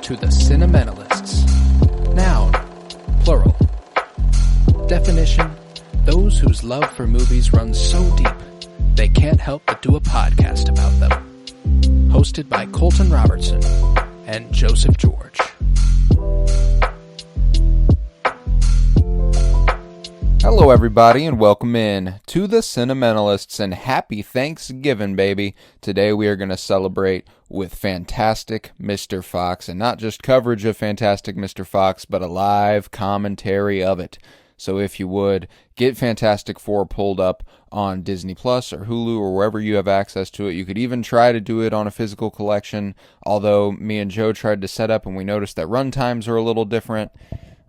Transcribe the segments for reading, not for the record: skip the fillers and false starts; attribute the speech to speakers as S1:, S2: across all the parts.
S1: to the Cinementalists. Noun, plural. Definition, those whose love for movies runs so deep, they can't help but do a podcast about them. Hosted by Colton Robertson and Joseph George.
S2: Hello everybody and welcome in to the Cinementalists and happy Thanksgiving, baby. Today we are going to celebrate with Fantastic Mr. Fox, and not just coverage of Fantastic Mr. Fox, but a live commentary of it. So if you would, get Fantastic Four pulled up on Disney Plus or Hulu or wherever you have access to it. You could even try to do it on a physical collection, although me and Joe tried to set up and we noticed that run times are a little different.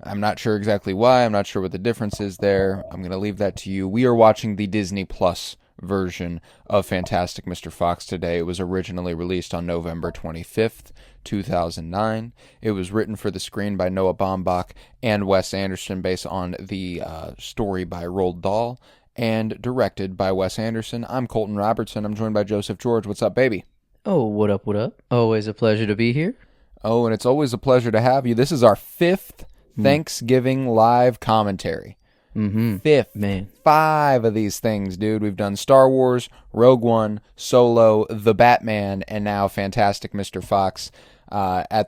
S2: I'm not sure exactly why. I'm not sure what the difference is there. I'm going to leave that to you. We are watching the Disney Plus version of Fantastic Mr. Fox today. It was originally released on November 25th, 2009. It was written for the screen by Noah Baumbach and Wes Anderson based on the story by Roald Dahl and directed by Wes Anderson. I'm Colton Robertson. I'm joined by Joseph George. What's up, baby?
S3: Oh, what up, what up? Always a pleasure to be here.
S2: Oh, and it's always a pleasure to have you. This is our fifth Thanksgiving live commentary. Fifth. Man. 5 of these things, dude. We've done Star Wars, Rogue One, Solo, The Batman, and now Fantastic Mr. Fox.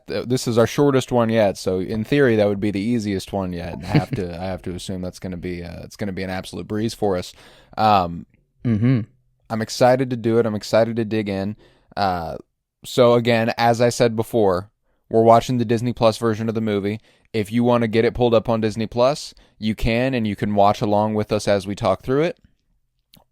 S2: This is our shortest one yet, so in theory that would be the easiest one yet. I have to assume that's going to be it's going to be an absolute breeze for us. I'm excited to do it. I'm excited to dig in. So again, as I said before, we're watching the Disney Plus version of the movie. If you want to get it pulled up on Disney Plus, you can, and you can watch along with us as we talk through it.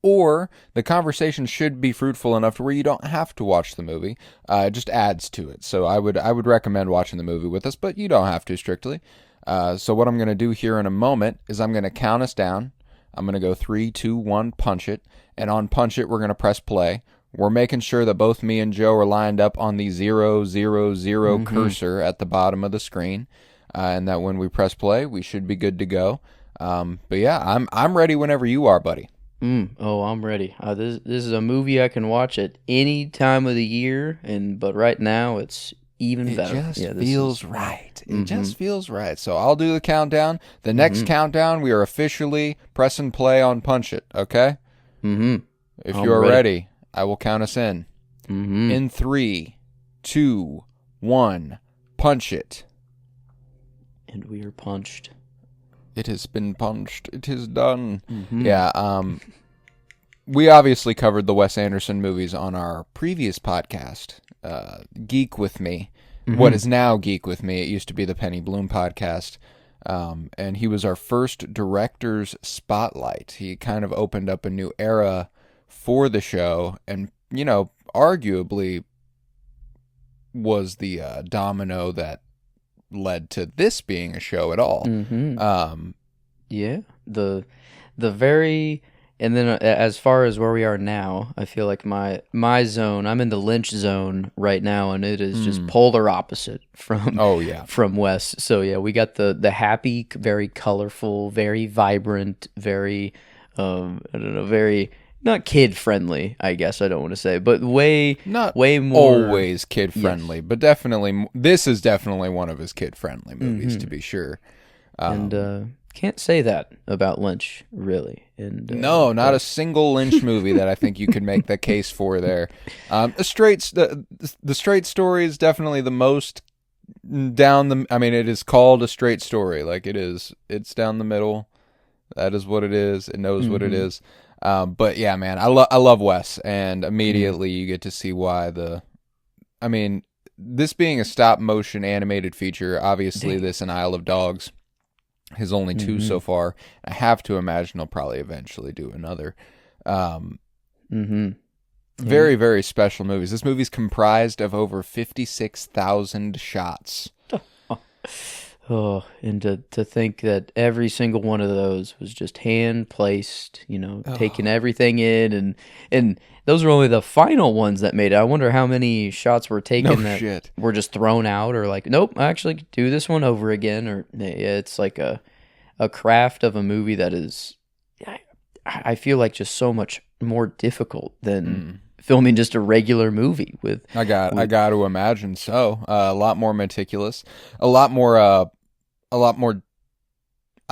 S2: Or the conversation should be fruitful enough to where you don't have to watch the movie. It just adds to it. So I would recommend watching the movie with us, but you don't have to strictly. So what I'm going to do here in a moment is I'm going to count us down. I'm going to go 3, 2, 1, punch it. And on punch it, we're going to press play. We're making sure that both me and Joe are lined up on the 000 cursor at the bottom of the screen. And that when we press play, we should be good to go. But yeah, I'm ready whenever you are, buddy.
S3: Oh, I'm ready. This is a movie I can watch at any time of the year, but right now it's even better.
S2: It just feels right. It just feels right. So I'll do the countdown. The next countdown, we are officially pressing play on Punch It, okay? If you are ready, I will count us in. In 3, 2, 1, punch it.
S3: And we are punched.
S2: It has been punched. It is done. Yeah, we obviously covered the Wes Anderson movies on our previous podcast, Geek With Me. What is now Geek With Me. It used to be the Penny Bloom podcast. And he was our first director's spotlight. He kind of opened up a new era for the show and, arguably was the domino that led to this being a show at all.
S3: Yeah, the very, and then as far as where we are now, I feel like my zone, I'm in the Lynch zone right now, and it is just polar opposite from from Wes. So yeah, we got the happy, very colorful, very vibrant, very very not kid friendly, I guess I don't want to say, but way more
S2: always kid friendly, but definitely this is definitely one of his kid friendly movies to be sure.
S3: And can't say that about Lynch really. And
S2: no, not a single Lynch movie that I think you could make the case for there. The straight story is definitely the most down the. I mean, it is called a straight story, like it is. It's down the middle. That is what it is. It knows what it is. But yeah, man, I love Wes, and immediately you get to see why this being a stop motion animated feature, obviously this and Isle of Dogs, his only 2 so far. I have to imagine he'll probably eventually do another. Very, very special movies. This movie's comprised of over 56,000 shots.
S3: Oh, and to think that every single one of those was just hand placed, taking everything in, and those were only the final ones that made it. I wonder how many shots were taken were just thrown out, or like, nope, actually do this one over again, or it's like a craft of a movie that is, I feel like just so much more difficult than filming just a regular movie with.
S2: I got to imagine so. A lot more meticulous, a lot more.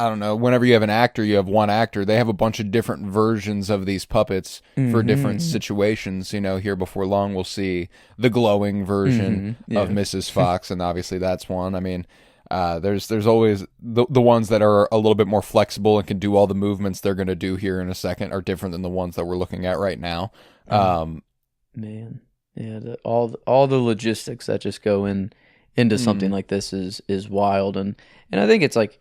S2: I don't know. Whenever you have an actor, you have one actor. They have a bunch of different versions of these puppets for different situations. You know, here before long, we'll see the glowing version of Mrs. Fox, and obviously that's one. I mean, there's always the ones that are a little bit more flexible and can do all the movements they're going to do here in a second are different than the ones that we're looking at right now.
S3: Man, yeah, all the logistics that just go into something like this is wild, and I think it's like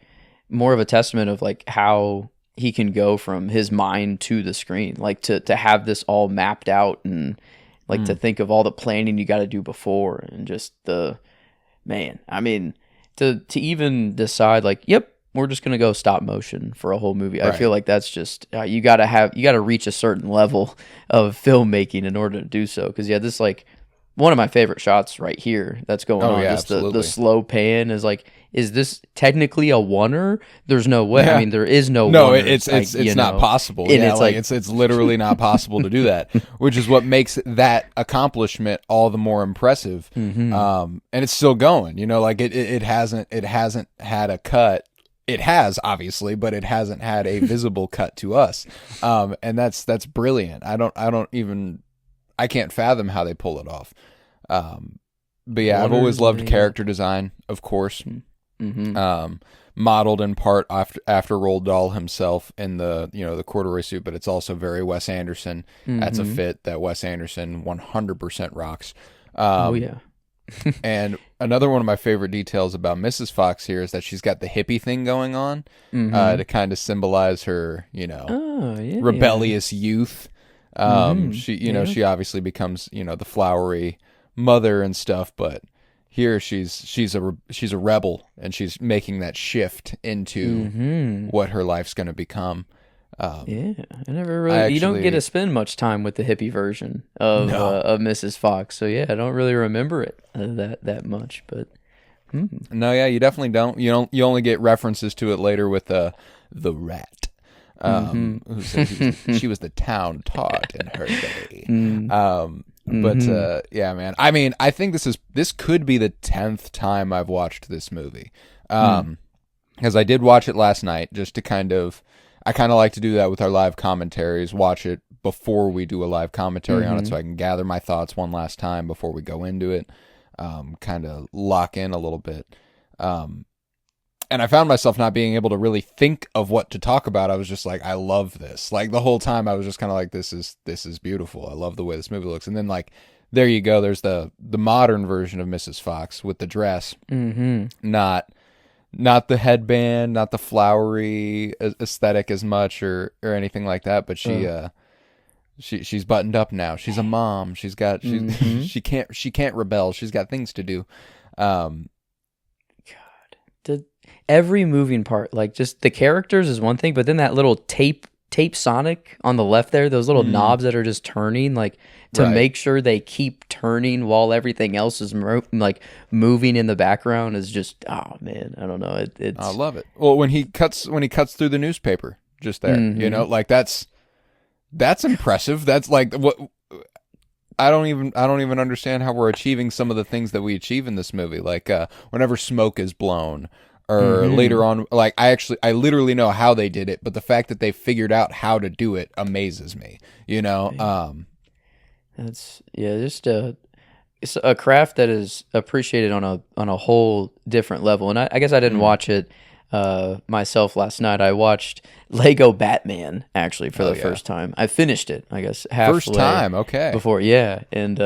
S3: more of a testament of like how he can go from his mind to the screen, like to have this all mapped out and like to think of all the planning you got to do before and just I mean, to even decide like, yep, we're just going to go stop motion for a whole movie. Right. I feel like that's just, you got to reach a certain level of filmmaking in order to do so. Cause yeah, this like one of my favorite shots right here that's going on.
S2: Yeah,
S3: just the slow pan is like, is this technically a oneer? There's no way. Yeah. I mean, there is no.
S2: No, it's not possible. And yeah, it's literally not possible to do that, which is what makes that accomplishment all the more impressive. And it's still going. You know, like it hasn't had a cut. It has obviously, but it hasn't had a visible cut to us. And that's brilliant. I can't fathom how they pull it off. But yeah, I've always loved character design, of course. Modeled in part after Roald Dahl himself in the corduroy suit, but it's also very Wes Anderson. That's a fit that Wes Anderson 100% rocks. And another one of my favorite details about Mrs. Fox here is that she's got the hippie thing going on to kind of symbolize her, rebellious youth. She obviously becomes, the flowery mother and stuff, but here she's a rebel, and she's making that shift into what her life's going to become.
S3: I never really. You don't get to spend much time with the hippie version of Mrs. Fox, so yeah, I don't really remember it that much. But
S2: no, yeah, you definitely don't. You only get references to it later with the rat. Who said she was the town taught in her day. But yeah, man. I mean, I think this could be the 10th time I've watched this movie. Because I did watch it last night, just to I kind of like to do that with our live commentaries. Watch it before we do a live commentary on it, so I can gather my thoughts one last time before we go into it. Kind of lock in a little bit. And I found myself not being able to really think of what to talk about. I was just like, I love this. Like the whole time I was just kind of like, this is beautiful. I love the way this movie looks. And then like, there you go. There's the modern version of Mrs. Fox with the dress. Not the headband, not the flowery aesthetic as much or anything like that. But she's buttoned up now. She's a mom. She can't rebel. She's got things to do.
S3: Every moving part, like just the characters is one thing, but then that little tape Sonic on the left there, those little knobs that are just turning, like to make sure they keep turning while everything else is like moving in the background is just, oh man, I don't know. It's
S2: I love it. Well, when he cuts through the newspaper, just there, like that's impressive. That's like what. I don't even understand how we're achieving some of the things that we achieve in this movie. Like whenever smoke is blown, or later on, like I literally know how they did it, but the fact that they figured out how to do it amazes me.
S3: That's just it's a craft that is appreciated on a whole different level. And I guess I didn't watch it myself last night. I watched Lego Batman actually for the first time. I finished it, I guess, halfway.
S2: First time, okay.
S3: Before, yeah. And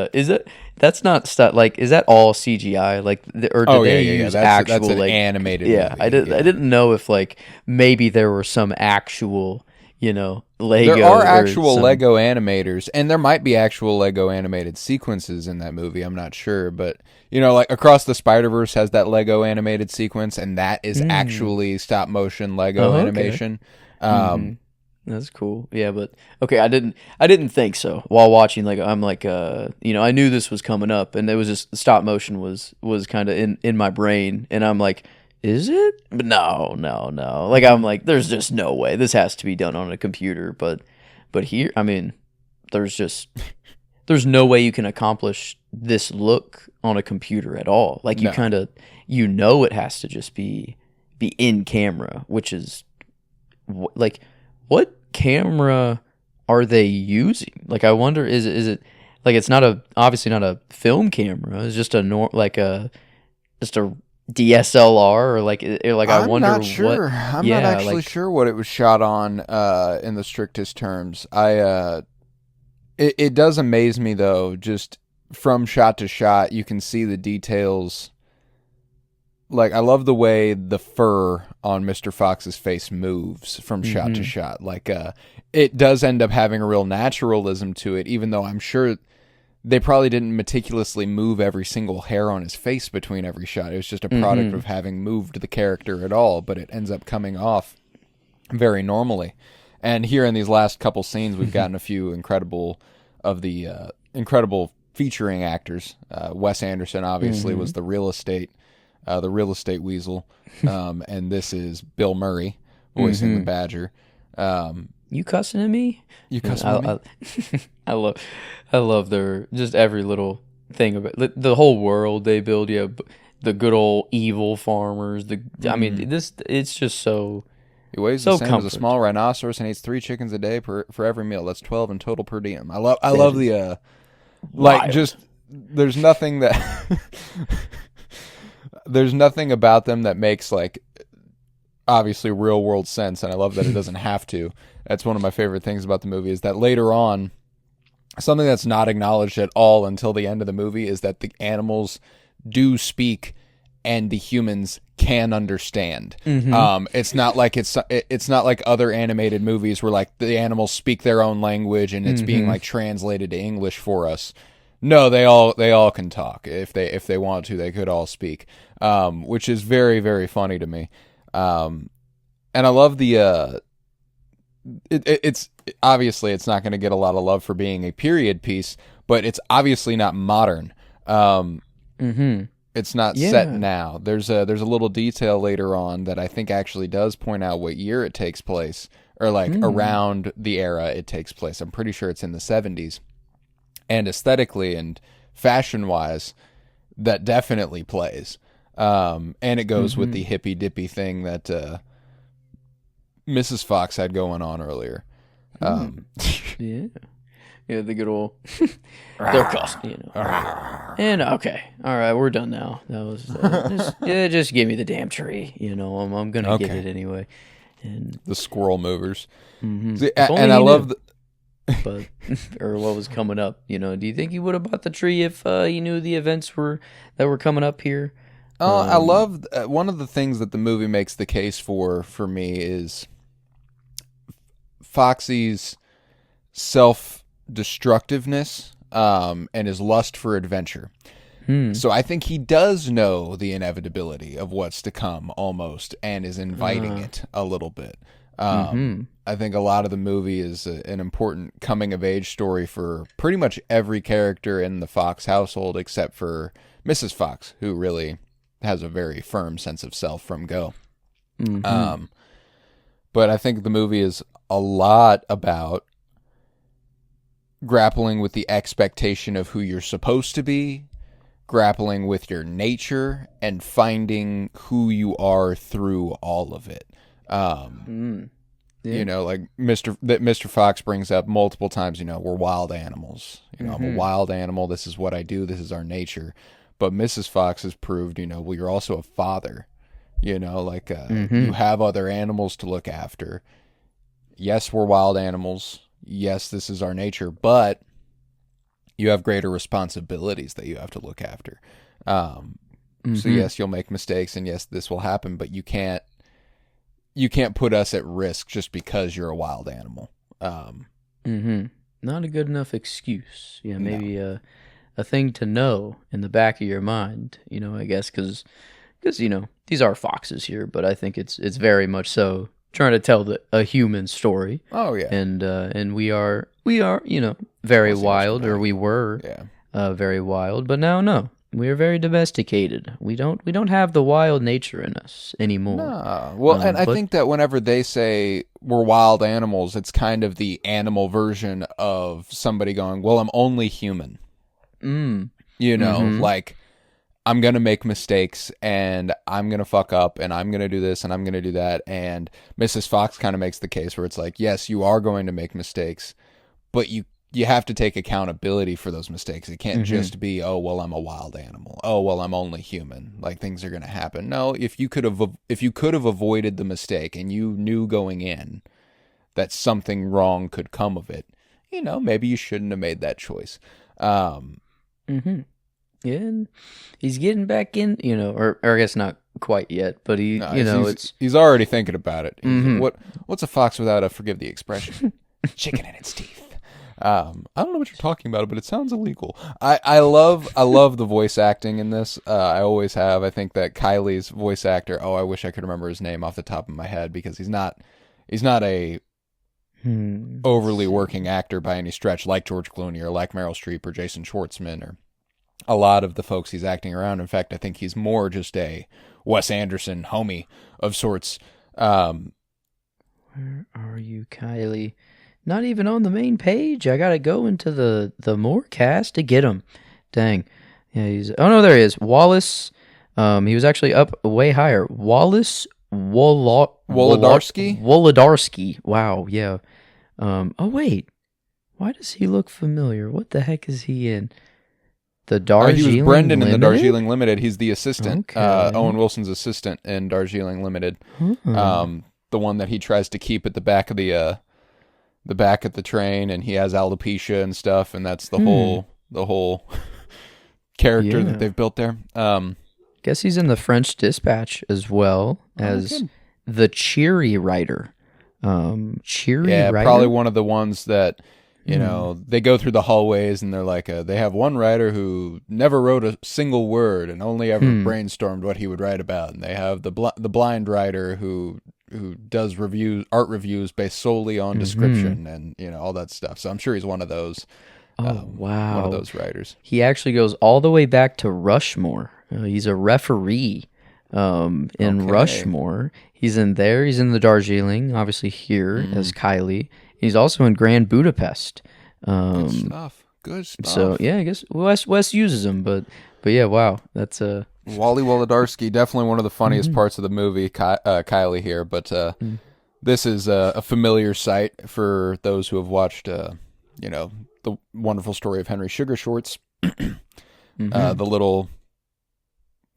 S3: that's not stuff like, is that all CGI? Like, or did they use actual
S2: that's an
S3: like
S2: animated
S3: movie. I didn't know if like maybe there were some actual Lego.
S2: There are actual Lego animators, and there might be actual Lego animated sequences in that movie. I'm not sure, but like Across the Spider-Verse has that Lego animated sequence, and that is actually stop motion Lego animation.
S3: That's cool. Yeah, but okay, I didn't think so while watching. Like I'm like, I knew this was coming up, and it was just stop motion was kind of in my brain, and I'm like, is it? But no. Like I'm like, there's just no way. This has to be done on a computer. But here, I mean, there's there's no way you can accomplish this look on a computer at all. Like, you
S2: No.
S3: kind of, it has to just be in camera, which is like, what camera are they using? Like, I wonder, is it like, it's obviously not a film camera. It's just just a DSLR, or like I wonder
S2: not sure.
S3: what.
S2: I'm not actually sure what it was shot on in the strictest terms. It does amaze me though, just from shot to shot, you can see the details. Like, I love the way the fur on Mr. Fox's face moves from shot to shot. Like, it does end up having a real naturalism to it, even though I'm sure they probably didn't meticulously move every single hair on his face between every shot. It was just a product of having moved the character at all, but it ends up coming off very normally. And here in these last couple scenes, we've gotten a few incredible featuring actors. Wes Anderson obviously was the real estate weasel, and this is Bill Murray voicing the Badger.
S3: You cussing at me?
S2: You cussing at me?
S3: I love their just every little thing about the whole world they build. Yeah, the good old evil farmers. I mean, it's just so.
S2: He weighs
S3: so
S2: the same as a small rhinoceros and eats 3 chickens a day for every meal. That's 12 in total per diem. I love the like, just there's nothing that there's nothing about them that makes, like, obviously real world sense, and I love that it doesn't have to. That's one of my favorite things about the movie, is that later on, something that's not acknowledged at all until the end of the movie is that the animals do speak and the humans can understand. It's not like other animated movies where, like, the animals speak their own language and it's being, like, translated to English for us. No, they all can talk. If they want to, they could all speak, which is very, very funny to me. And I love the it's obviously it's not going to get a lot of love for being a period piece, but it's obviously not modern. It's not set now. There's a little detail later on that I think actually does point out what year it takes place, or like around the era it takes place. I'm pretty sure it's in the 70s. And aesthetically and fashion-wise, that definitely plays. And it goes with the hippy-dippy thing that Mrs. Fox had going on earlier.
S3: Yeah, the good old their costume, you know. And okay, all right, we're done now. That was just give me the damn tree. You know, I'm gonna get it anyway. And
S2: the squirrel movers.
S3: See,
S2: and I love
S3: but or what was coming up. You know, do you think he would have bought the tree if he knew the events that were coming up here?
S2: I love one of the things that the movie makes the case for me is Foxy's self-destructiveness and his lust for adventure. So I think he does know the inevitability of what's to come almost, and is inviting it a little bit. I think a lot of the movie is an important coming-of-age story for pretty much every character in the Fox household except for Mrs. Fox, who really has a very firm sense of self from go. But I think the movie is a lot about grappling with the expectation of who you're supposed to be, grappling with your nature, and finding who you are through all of it. You know, like Mr. Fox brings up multiple times, you know, we're wild animals. You know, I'm a wild animal. This is what I do. This is our nature. But Mrs. Fox has proved, you know, well, you're also a father. You know, like you have other animals to look after. Yes, we're wild animals. Yes, this is our nature. But you have greater responsibilities that you have to look after. So yes, you'll make mistakes, and yes, this will happen. But you can't put us at risk just because you're a wild animal.
S3: Not a good enough excuse. Yeah, maybe a thing to know in the back of your mind, you know, I guess, because you know, these are foxes here, but I think it's very much so trying to tell a human story.
S2: Oh, yeah.
S3: And we are, you know, very wild, or we were very wild, but now, no. We are very domesticated. We don't have the wild nature in us anymore.
S2: No. Well, and I think that whenever they say we're wild animals, it's kind of the animal version of somebody going, well, I'm only human. You know, like, I'm going to make mistakes, and I'm going to fuck up, and I'm going to do this, and I'm going to do that. And Mrs. Fox kind of makes the case where it's like, yes, you are going to make mistakes, but you have to take accountability for those mistakes. It can't just be, oh, well, I'm a wild animal. Oh, well, I'm only human. Like, things are going to happen. No, if you could have avoided the mistake, and you knew going in that something wrong could come of it, you know, maybe you shouldn't have made that choice.
S3: Yeah, and he's getting back in, you know, or I guess not quite yet, but he's
S2: already thinking about it. What's a fox without a, forgive the expression, chicken in its teeth? I don't know what you're talking about, but it sounds illegal. I love the voice acting in this. I always have. I think that Kylie's voice actor. Oh, I wish I could remember his name off the top of my head, because he's not a overly working actor by any stretch, like George Clooney or like Meryl Streep or Jason Schwartzman or a lot of the folks he's acting around. In fact, I think he's more just a Wes Anderson homie of sorts.
S3: Where are you, Kylie? Not even on the main page. I gotta go into the more cast to get him. Dang. Yeah, there he is. Wallace. He was actually up way higher. Wallace
S2: Wolodarski?
S3: Wolodarski. Wow, yeah. Oh wait. Why does he look familiar? What the heck is he in? The Darjeeling
S2: he was Brendan
S3: Limited?
S2: in the Darjeeling Limited. He's the assistant,
S3: Okay.
S2: Owen Wilson's assistant in Darjeeling Limited. The one that he tries to keep at the back of the back of the train, and he has alopecia and stuff, and that's the whole character that they've built there.
S3: Guess he's in the French Dispatch as well as the Cheery writer. Writer?
S2: Probably one of the ones that, you know, they go through the hallways and they're like, they have one writer who never wrote a single word and only ever brainstormed what he would write about. And they have the blind writer who does art reviews based solely on description and, you know, all that stuff. So I'm sure he's one of those.
S3: Wow.
S2: One of those writers.
S3: He actually goes all the way back to Rushmore. He's a referee in Rushmore. He's in there. He's in the Darjeeling, obviously here as Kylie. He's also in Grand Budapest.
S2: Good stuff. Good stuff.
S3: So yeah, I guess Wes uses him, but yeah, wow, that's
S2: Wally Wolodarski, definitely one of the funniest parts of the movie. Kylie here, but this is a familiar sight for those who have watched, you know, The Wonderful Story of Henry Sugar Shorts. The little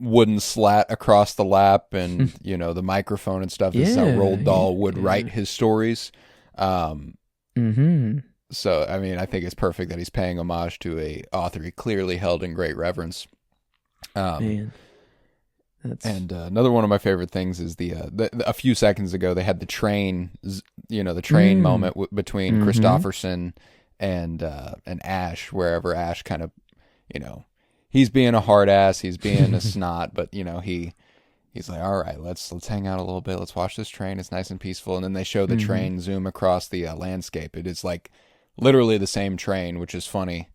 S2: wooden slat across the lap, and you know, the microphone and stuff. This is how Roald Dahl would write his stories. So I mean, I think it's perfect that he's paying homage to a author he clearly held in great reverence.
S3: Man.
S2: And another one of my favorite things is a few seconds ago they had the train, you know, the train moment between Christopherson and Ash, wherever Ash kind of, you know, he's being a hard ass, he's being a snot, but you know, he's like, all right, let's hang out a little bit, let's watch this train, it's nice and peaceful. And then they show the train zoom across the landscape. It is like literally the same train, which is funny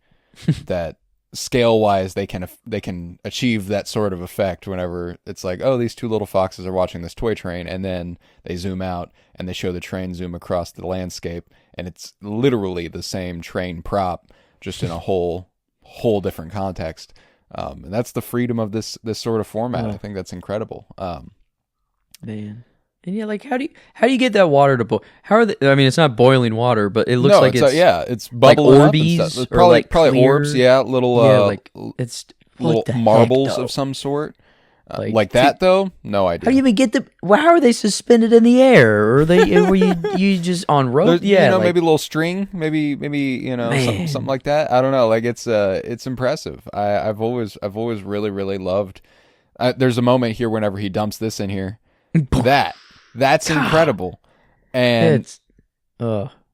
S2: that scale wise they can achieve that sort of effect whenever it's like, oh, these two little foxes are watching this toy train, and then they zoom out and they show the train zoom across the landscape, and it's literally the same train prop, just in a whole different context. And that's the freedom of this sort of format. I think that's incredible.
S3: Man. And yeah, like how do you get that water to boil? How are they? I mean, it's not boiling water, but it looks like
S2: it's bubbling
S3: like
S2: up and
S3: Orbeez,
S2: stuff. It's
S3: or like
S2: probably
S3: clear,
S2: orbs, little
S3: like it's
S2: little
S3: the
S2: marbles
S3: heck,
S2: of some sort.
S3: Like
S2: that though? No idea.
S3: How do you even get how are they suspended in the air? Or are they were you just on rope?
S2: Yeah, you know, maybe a little string, maybe you know, something like that. I don't know. Like it's impressive. I've always really really loved. There's a moment here whenever he dumps this in here. That's incredible. And
S3: it's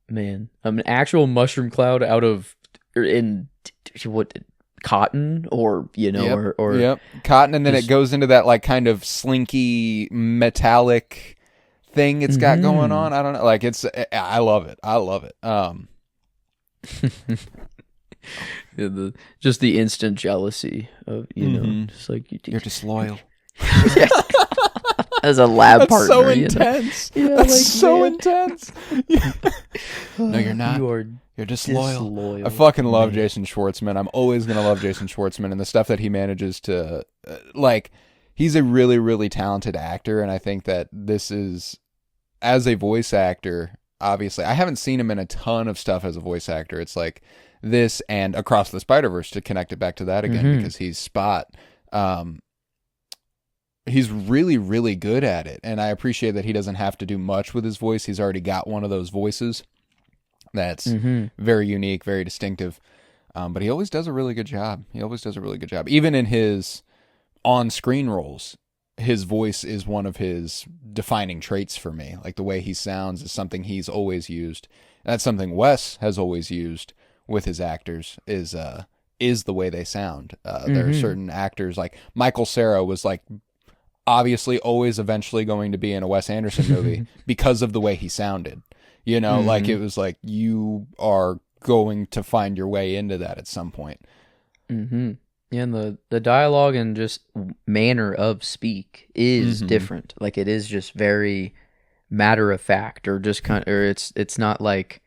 S3: man, an actual mushroom cloud out of cotton, or you know, or
S2: cotton, and then it goes into that like kind of slinky metallic thing it's got going on. I don't know, like I love it.
S3: Just the instant jealousy of, just like
S2: You're disloyal.
S3: As a lab partner.
S2: So intense.
S3: Yeah,
S2: that's so intense. No, you're not. You're disloyal. I fucking love Jason Schwartzman. I'm always going to love Jason Schwartzman and the stuff that he manages to, he's a really, really talented actor. And I think that this is, as a voice actor, obviously, I haven't seen him in a ton of stuff as a voice actor. It's like this and Across the Spider-Verse, to connect it back to that again, because he's Spot. He's really, really good at it. And I appreciate that he doesn't have to do much with his voice. He's already got one of those voices that's very unique, very distinctive. But he always does a really good job. Even in his on-screen roles, his voice is one of his defining traits for me. Like, the way he sounds is something he's always used. And that's something Wes has always used with his actors, is the way they sound. There are certain actors, like Michael Cera was like obviously always eventually going to be in a Wes Anderson movie because of the way he sounded. Like, it was like, you are going to find your way into that at some point.
S3: Yeah, and the dialogue and just manner of speak is different. Like, it is just very matter of fact, or just it's not like,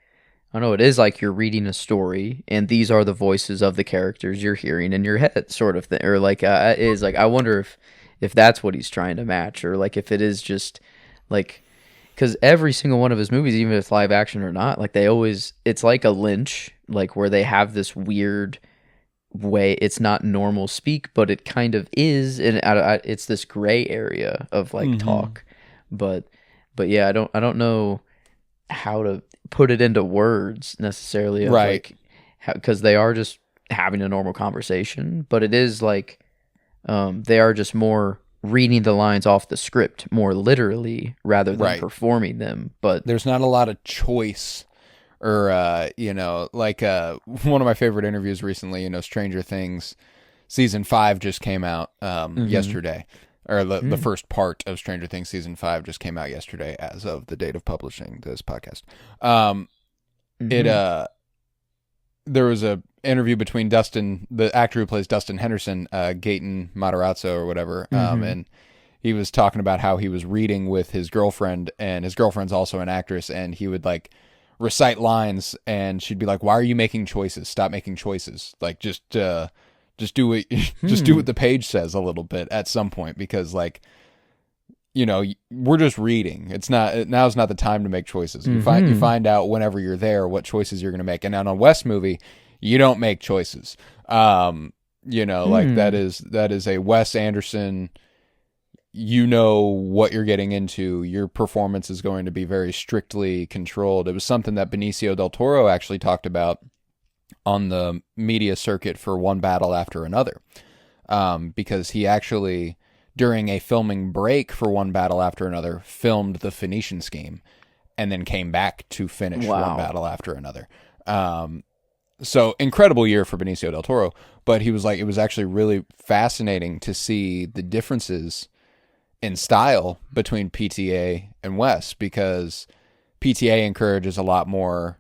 S3: I don't know, it is like you're reading a story and these are the voices of the characters you're hearing in your head, sort of thing. Or like, it is like, I wonder if that's what he's trying to match, or like if it is just like, because every single one of his movies, even if it's live action or not, like it's like a Lynch, like where they have this weird way. It's not normal speak, but it kind of is, and it's this gray area of like talk. But yeah, I don't know how to put it into words necessarily, of
S2: right?
S3: Because they are just having a normal conversation, but it is like they are just more reading the lines off the script more literally rather than performing them. But
S2: there's not a lot of choice, or like one of my favorite interviews recently, Stranger Things season 5 just came out yesterday, or the first part of Stranger Things season 5 just came out yesterday as of the date of publishing this podcast. There was a interview between Dustin, the actor who plays Dustin Henderson, Gaten Matarazzo or whatever, and he was talking about how he was reading with his girlfriend, and his girlfriend's also an actress, and he would like recite lines, and she'd be like, "Why are you making choices? Stop making choices. Like, just do what just do what the page says a little bit at some point, because like, we're just reading. Now's not the time to make choices. You find out whenever you're there what choices you're going to make. And on a West movie, you don't make choices. Like that is a Wes Anderson. What you're getting into. Your performance is going to be very strictly controlled. It was something that Benicio del Toro actually talked about on the media circuit for One Battle After Another, because he actually, during a filming break for One Battle After Another, filmed the Phoenician Scheme and then came back to finish One Battle After Another. So incredible year for Benicio del Toro, but he was like, it was actually really fascinating to see the differences in style between PTA and Wes, because PTA encourages a lot more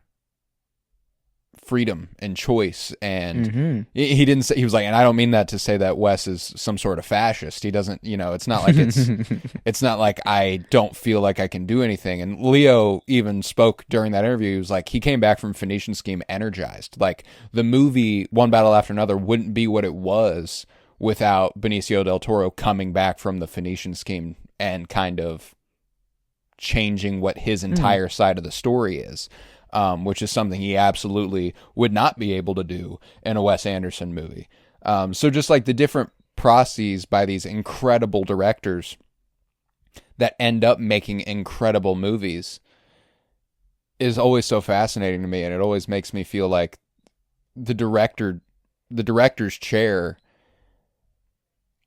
S2: freedom and choice, and he didn't say, he was like, and I don't mean that to say that Wes is some sort of fascist. He doesn't, it's not like it's not like I don't feel like I can do anything. And Leo even spoke during that interview. He was like, he came back from Phoenician Scheme energized. Like, the movie One Battle After Another wouldn't be what it was without Benicio del Toro coming back from the Phoenician Scheme and kind of changing what his entire side of the story is. Which is something he absolutely would not be able to do in a Wes Anderson movie. So just like the different processes by these incredible directors that end up making incredible movies is always so fascinating to me, and it always makes me feel like the director's chair,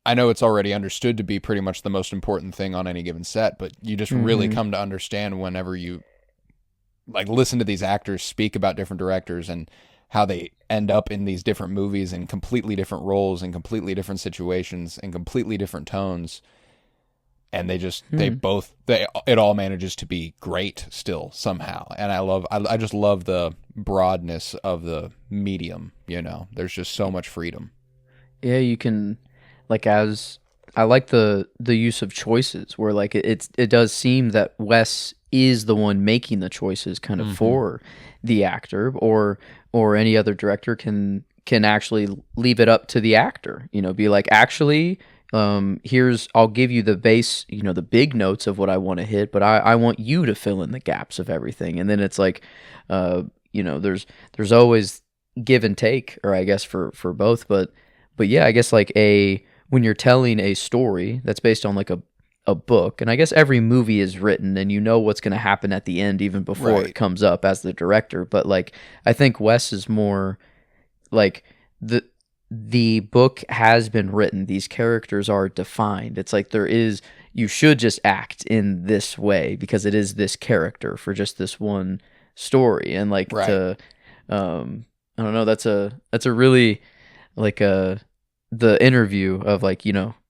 S2: I know it's already understood to be pretty much the most important thing on any given set, but you just really come to understand whenever you like listen to these actors speak about different directors and how they end up in these different movies in completely different roles and completely different situations and completely different tones. and it all manages to be great still somehow. And I just love the broadness of the medium, there's just so much freedom.
S3: Yeah, you can, like, as I like the use of choices where like it does seem that Wes is the one making the choices kind of for the actor, or any other director can actually leave it up to the actor, be like, actually, I'll give you the base, the big notes of what I want to hit, but I want you to fill in the gaps of everything. And then it's like, there's always give and take, or I guess for both, but yeah, I guess like when you're telling a story that's based on like a book, and I guess every movie is written and what's going to happen at the end even before it comes up as the director. But like, I think Wes is more like the book has been written. These characters are defined. It's like you should just act in this way because it is this character for just this one story. And like I don't know, that's a really like the interview of like,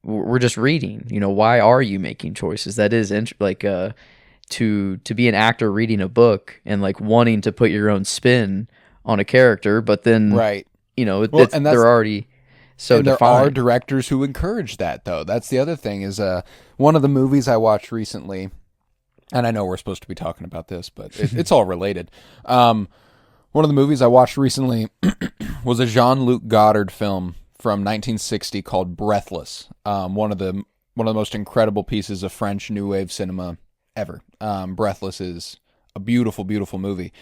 S3: we're just reading, why are you making choices? That is to be an actor reading a book and like wanting to put your own spin on a character, but then they're already so defined. There are
S2: directors who encourage that, though. That's the other thing is one of the movies I watched recently, and I know we're supposed to be talking about this, but it's all related. One of the movies I watched recently was a Jean-Luc Godard film from 1960 called Breathless. One of the most incredible pieces of French New Wave cinema ever. Breathless is a beautiful, beautiful movie.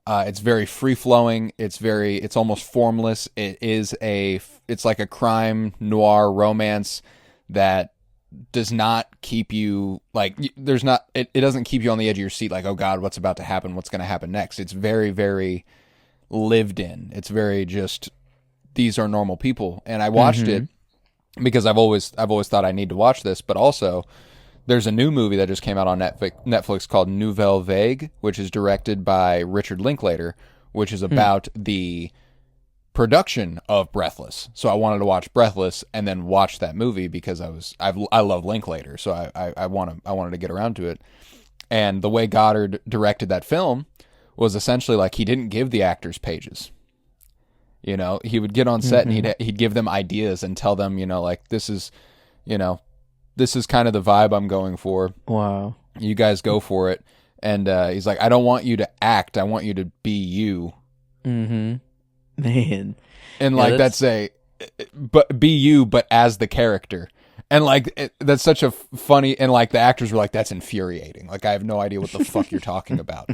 S2: It's very free flowing. It's almost formless. It's like a crime noir romance that does not keep you like, it doesn't keep you on the edge of your seat. Like, oh God, what's about to happen? What's going to happen next? It's very, very lived in. It's very just, these are normal people. And I watched it because I've always thought I need to watch this, but also there's a new movie that just came out on Netflix called Nouvelle Vague, which is directed by Richard Linklater, which is about the production of Breathless. So I wanted to watch Breathless and then watch that movie because I love Linklater, so I wanted to get around to it. And the way Goddard directed that film was essentially like he didn't give the actors pages. He would get on set and he'd give them ideas and tell them, like, this is kind of the vibe I'm going for.
S3: Wow.
S2: You guys go for it. And he's like, I don't want you to act. I want you to be you.
S3: Mm-hmm. Man.
S2: And like, but be you, but as the character. And like, that's such a funny, and like the actors were like, that's infuriating. Like, I have no idea what the fuck you're talking about.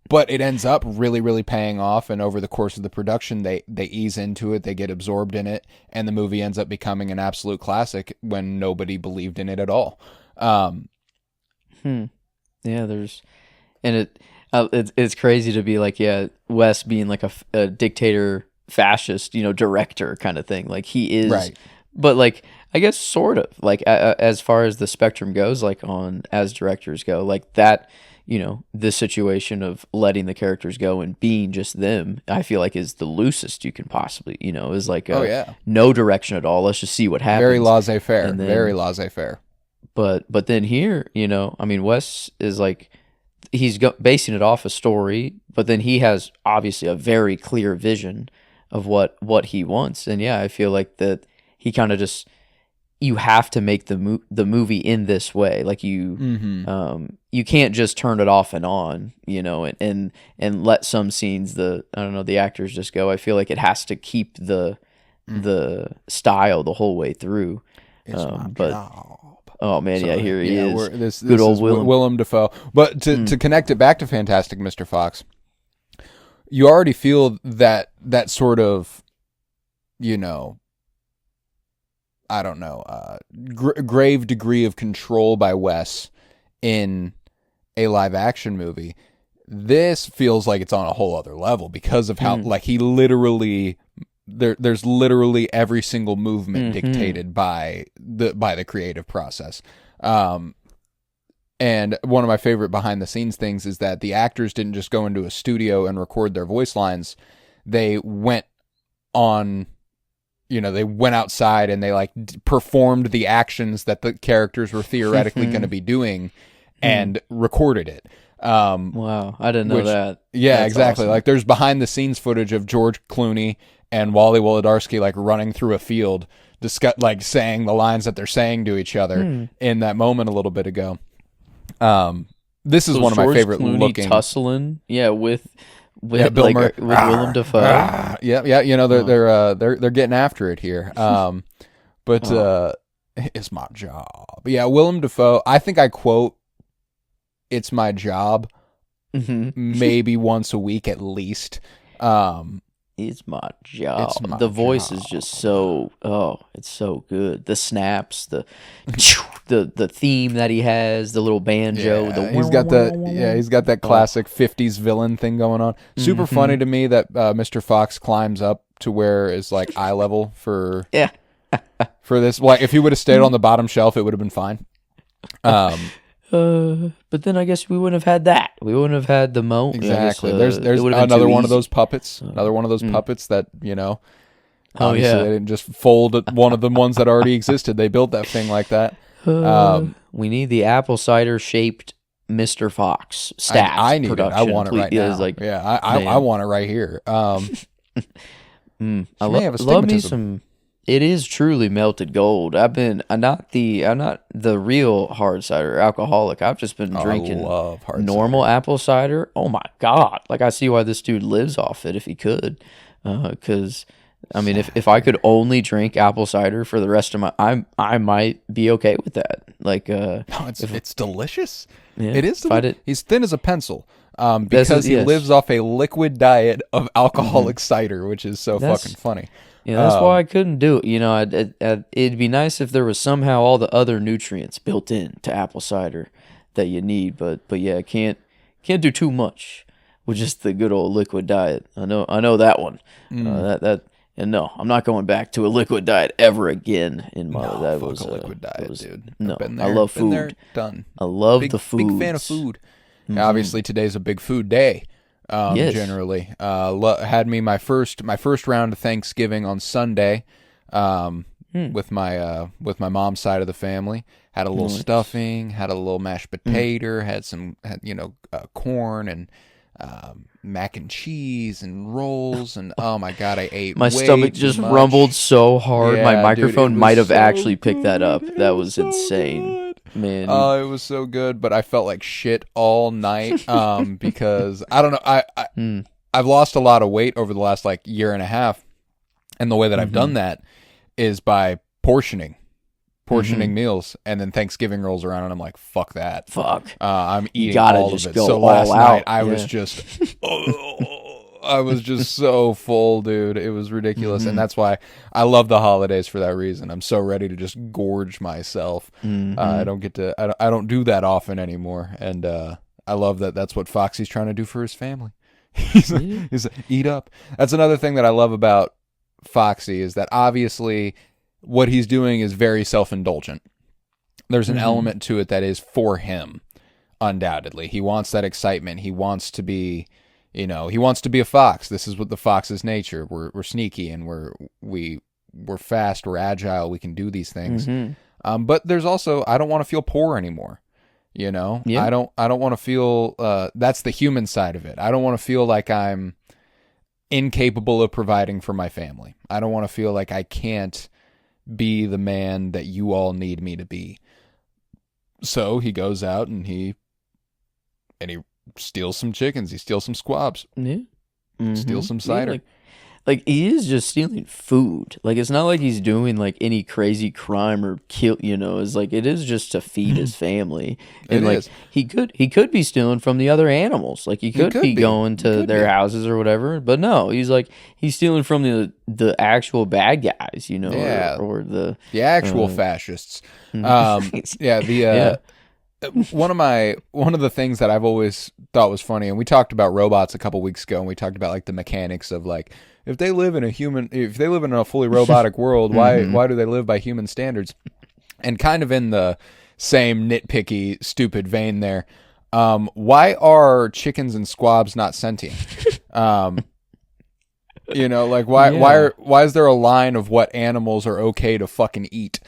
S2: But it ends up really, really paying off. And over the course of the production, they ease into it. They get absorbed in it. And the movie ends up becoming an absolute classic when nobody believed in it at all.
S3: Yeah, it's crazy to be like, yeah, Wes being like a dictator fascist, director kind of thing. Like he is,
S2: right.
S3: But like, I guess sort of like as far as the spectrum goes, like as directors go, like that, this situation of letting the characters go and being just them, I feel like is the loosest you can possibly, is like no direction at all. Let's just see what happens.
S2: Very laissez-faire. Very laissez-faire.
S3: But then here, I mean, Wes is like, he's basing it off a story, but then he has obviously a very clear vision of what he wants. And yeah, I feel like that he kind of just, you have to make the movie in this way. Like you can't just turn it off and on, and let some scenes, the actors just go. I feel like it has to keep the style the whole way through. Oh man, so, here he is.
S2: This good old Willem Dafoe. But to connect it back to Fantastic Mr. Fox, you already feel that sort of, I don't know, grave degree of control by Wes in a live action movie. This feels like it's on a whole other level because of how like he literally there's literally every single movement dictated by the creative process. And one of my favorite behind the scenes things is that the actors didn't just go into a studio and record their voice lines. They went on they went outside and they like performed the actions that the characters were theoretically going to be doing and recorded it.
S3: Wow, I didn't know that.
S2: Yeah,
S3: That's
S2: exactly.
S3: awesome.
S2: Like there's behind the scenes footage of George Clooney and Wally Wolodarski like running through a field, like saying the lines that they're saying to each other in that moment a little bit ago. This is one of my favorite
S3: Clooney
S2: looking
S3: tussling, with
S2: Bill
S3: like,
S2: Murray.
S3: with Willem Dafoe.
S2: Yeah. They're getting after it here. But it's my job. Yeah, Willem Dafoe. I think I quote, "It's my job," maybe once a week at least.
S3: It's my job.
S2: It's my
S3: the voice
S2: job.
S3: is just so it's so good. The snaps, the theme that he has, the little banjo.
S2: He's got that classic 50s villain thing going on. Super funny to me that Mr. Fox climbs up to where is like eye level for this. Like if he would have stayed on the bottom shelf, it would have been fine.
S3: But then I guess we wouldn't have had that. We wouldn't have had the moat.
S2: Exactly.
S3: Guess,
S2: There's another one of those puppets. Another one of those puppets that obviously they didn't just fold one of the ones that already existed. They built that thing like that.
S3: We need the apple cider shaped Mr. Fox staff.
S2: I need
S3: production.
S2: it. I want it right now. I want it right here.
S3: I love me some. It is truly melted gold. I'm not the real hard cider alcoholic. I've just been drinking normal apple cider. Oh my God. Like I see why this dude lives off it if he could. Cause I mean, if I could only drink apple cider for the rest of I might be okay with that. Like, no,
S2: it's delicious.
S3: Yeah,
S2: it is. He's thin as a pencil. Because he lives off a liquid diet of alcoholic cider, which is so fucking funny.
S3: Yeah, that's why I couldn't do it. It'd be nice if there was somehow all the other nutrients built in to apple cider that you need, but yeah, can't do too much with just the good old liquid diet. I know that one. And no, I'm not going back to a liquid diet ever again in my life. That was
S2: a liquid diet, dude.
S3: No,
S2: been there,
S3: I love food.
S2: There, done.
S3: I love the food.
S2: Big fan of food. Obviously, today's a big food day.
S3: Yes.
S2: Generally, had me my first round of Thanksgiving on Sunday, with my mom's side of the family. Had a little stuffing, had a little mashed potato, had corn and mac and cheese and rolls, and oh my God, I ate.
S3: My stomach just rumbled so hard. My microphone might have actually picked that up. That was insane. Man.
S2: Oh, it was so good, but I felt like shit all night because I don't know. I've lost a lot of weight over the last like year and a half, and the way that I've done that is by portioning meals, and then Thanksgiving rolls around, and I'm like, fuck that. I'm eating all of it. So last night I was just, I was just so full, dude. It was ridiculous, and that's why I love the holidays for that reason. I'm so ready to just gorge myself. I don't get to. I don't do that often anymore, and I love that. That's what Foxy's trying to do for his family. He's like, eat up. That's another thing that I love about Foxy is that obviously what he's doing is very self-indulgent. There's an element to it that is for him, undoubtedly. He wants that excitement. He wants to be. He wants to be a fox. This is what the fox's nature. We're sneaky and we're fast. We're agile. We can do these things. But there's also I don't want to feel poor anymore. Yeah. I don't want to feel. That's the human side of it. I don't want to feel like I'm incapable of providing for my family. I don't want to feel like I can't be the man that you all need me to be. So he goes out and he steals some chickens. He steals some squabs.
S3: Yeah.
S2: Steals some cider.
S3: Yeah, like he is just stealing food. Like it's not like he's doing like any crazy crime or kill. It's like it is just to feed his family. And he could be stealing from the other animals. Like he could be going to their houses or whatever. But no, he's stealing from the actual bad guys. Or the
S2: actual fascists. One of the things that I've always thought was funny, and we talked about robots a couple weeks ago, and we talked about like the mechanics of like if they live in a fully robotic world, why do they live by human standards? And kind of in the same nitpicky, stupid vein there, why are chickens and squabs not sentient? You know, like why is there a line of what animals are okay to fucking eat?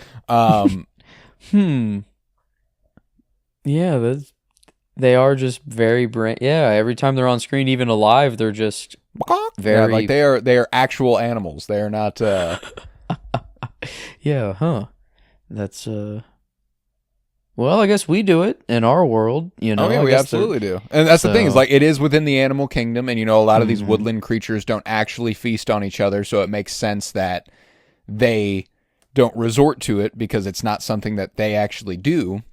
S3: Yeah, they are just very every time they're on screen, even alive, they're just very
S2: like they are actual animals. They are not
S3: Yeah, huh. That's well, I guess we do it in our world, you know.
S2: Oh yeah, we absolutely do. And that's the thing, is like it is within the animal kingdom, and you know, a lot of these woodland creatures don't actually feast on each other, so it makes sense that they don't resort to it because it's not something that they actually do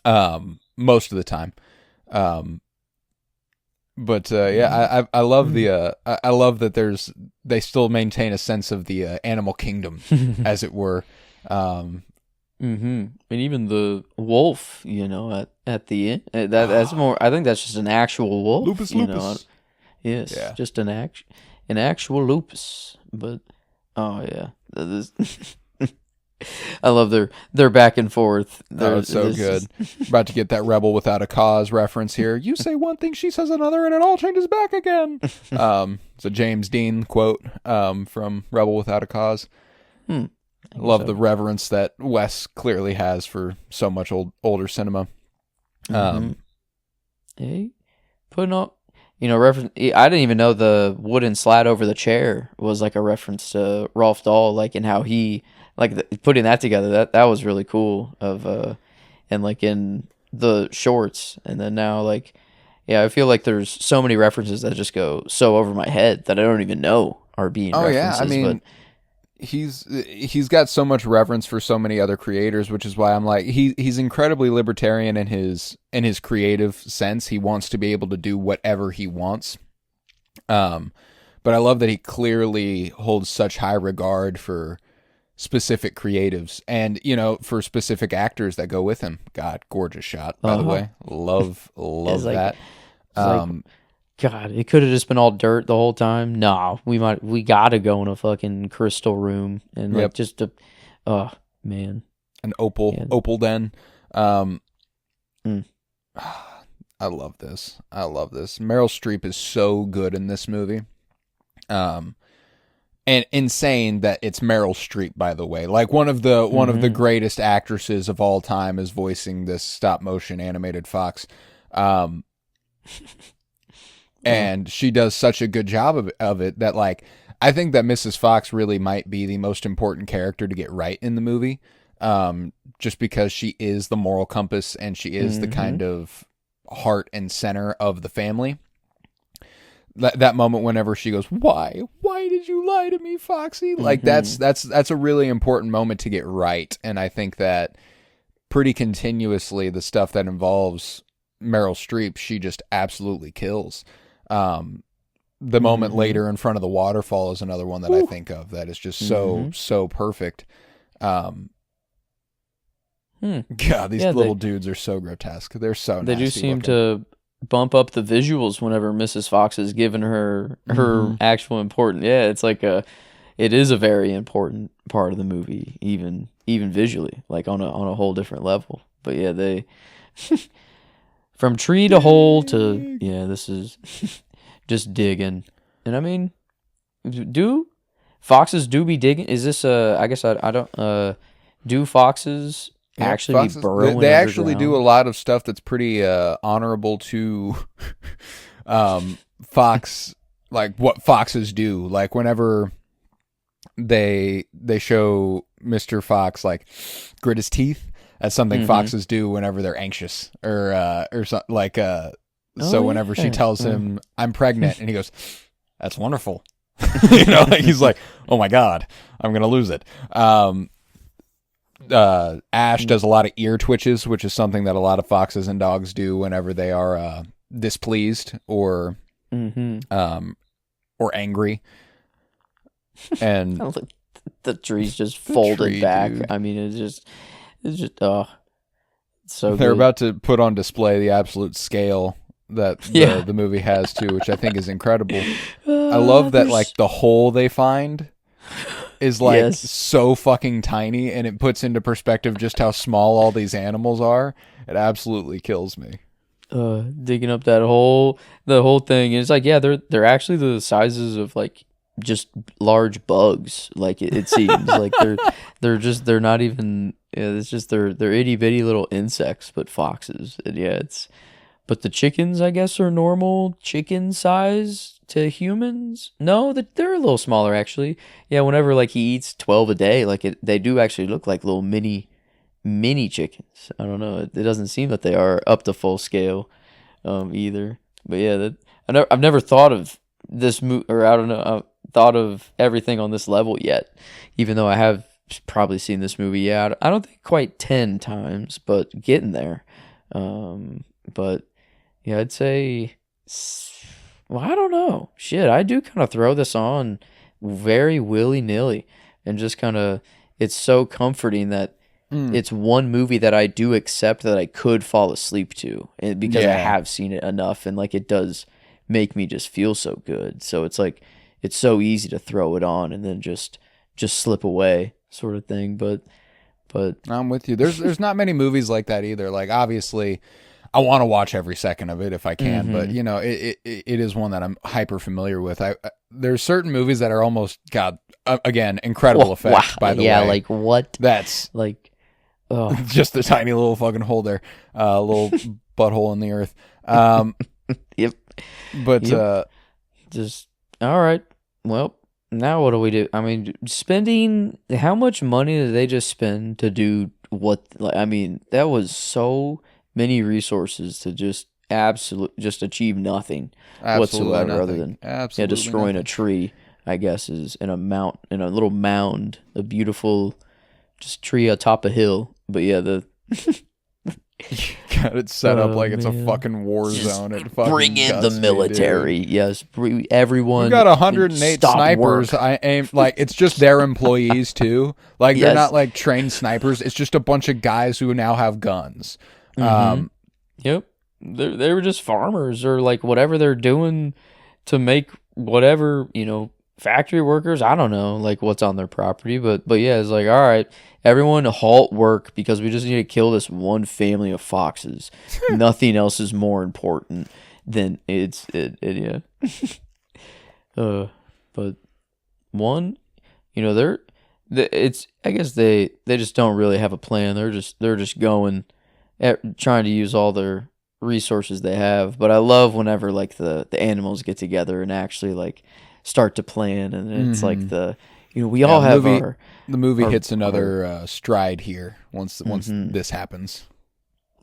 S2: most of the time. But I love I love that they still maintain a sense of the animal kingdom, as it were.
S3: And even the wolf, you know, at the end, that's more. I think that's just an actual wolf.
S2: Lupus.
S3: Yes, yeah. Just an actual lupus. But oh yeah, I love their back and forth.
S2: It's so good. About to get that Rebel Without a Cause reference here. You say one thing, she says another, and it all changes back again. It's a James Dean quote from Rebel Without a Cause. Love the reverence that Wes clearly has for so much older cinema.
S3: Hey, putting up, you know, reference. I didn't even know the wooden slat over the chair was like a reference to Rolf Dahl, like in how he putting that together. That was really cool. And like in the shorts, and then now like, yeah, I feel like there's so many references that just go so over my head that I don't even know are being.
S2: Oh
S3: references,
S2: yeah, I mean. He's got so much reverence for so many other creators, which is why I'm like he's incredibly libertarian in his creative sense. He wants to be able to do whatever he wants. But I love that he clearly holds such high regard for specific creatives and, you know, for specific actors that go with him. God, gorgeous shot, by the way. Love that.
S3: God, it could have just been all dirt the whole time. No, we gotta go in a fucking crystal room and like just oh man,
S2: an opal den. I love this. Meryl Streep is so good in this movie. And insane that it's Meryl Streep, by the way. Like one of the greatest actresses of all time is voicing this stop motion animated fox. And she does such a good job of it that, like, I think that Mrs. Fox really might be the most important character to get right in the movie, just because she is the moral compass and she is the kind of heart and center of the family. That moment whenever she goes, why did you lie to me, Foxy? Like that's a really important moment to get right. And I think that pretty continuously the stuff that involves Meryl Streep, she just absolutely kills. The moment later in front of the waterfall is another one that I think of that is just so perfect. God, these little dudes are so grotesque. They're so nasty.
S3: They do seem to bump up the visuals whenever Mrs. Fox is given her actual important. Yeah, it's like it is a very important part of the movie, even visually, like on a whole different level. But yeah, they from tree to hole to this is just digging. And I mean, do foxes be digging? Is this I guess I don't do foxes actually be burrowing?
S2: They actually do a lot of stuff that's pretty honorable to fox, like what foxes do. Like whenever they show Mr. Fox like grit his teeth, that's something foxes do whenever they're anxious or something like so whenever she tells him I'm pregnant and he goes, that's wonderful. You know, like he's like, oh my God, I'm going to lose it. Ash does a lot of ear twitches, which is something that a lot of foxes and dogs do whenever they are displeased or angry. And
S3: the tree's just folded back. Dude. I mean, it's just so
S2: they're
S3: good.
S2: About to put on display the absolute scale that the movie has too, which I think is incredible. I love that like the hole they find is like so fucking tiny, and it puts into perspective just how small all these animals are. It absolutely kills me.
S3: Digging up the whole thing, and it's like they're actually the sizes of like just large bugs. Like it seems like they're not even. Yeah, it's just they're itty bitty little insects, but foxes. And yeah, but the chickens, I guess, are normal chicken size to humans. No, they're a little smaller actually. Yeah, whenever like he eats 12 a day, like they do actually look like little mini chickens. I don't know. It doesn't seem that they are up to full scale, either. But yeah, I've never thought of this or I don't know, thought of everything on this level yet, even though I have probably seen this movie. Yeah, I don't think quite 10 times, but getting there. But yeah, I'd say, well, I don't know. Shit, I do kind of throw this on very willy-nilly and just kind of, it's so comforting that it's one movie that I do accept that I could fall asleep to, because I have seen it enough, and like it does make me just feel so good. So it's like it's so easy to throw it on and then just slip away, sort of thing. But
S2: I'm with you. There's not many movies like that either. Like obviously, I want to watch every second of it if I can, but you know, it is one that I'm hyper familiar with. There's certain movies that are almost again incredible effects. By the way,
S3: like what?
S2: That's
S3: like.
S2: Oh. Just a tiny little fucking hole there, little butthole in the earth.
S3: Yep.
S2: But
S3: just all right. Well, now what do we do? I mean, spending how much money did they just spend to do what? Like, I mean, that was so many resources to just achieve nothing whatsoever, other than destroying a tree. I guess is in a little mound, a beautiful just tree atop a hill. But yeah,
S2: got it set up like it's a fucking war zone. It fucking
S3: bring in the military. Dude. Yes, everyone.
S2: We got 108 snipers. I aim like it's just their employees too. Like they're not like trained snipers. It's just a bunch of guys who now have guns.
S3: Yep, they were just farmers or like whatever they're doing to make whatever, factory workers. I don't know like what's on their property, but yeah, it's like, all right, everyone halt work because we just need to kill this one family of foxes. Nothing else is more important than yeah. But one, I guess they just don't really have a plan. They're just going trying to use all their resources they have. But I love whenever like the animals get together and actually like start to plan, and it's like we all have the
S2: movie hits another stride here once this happens.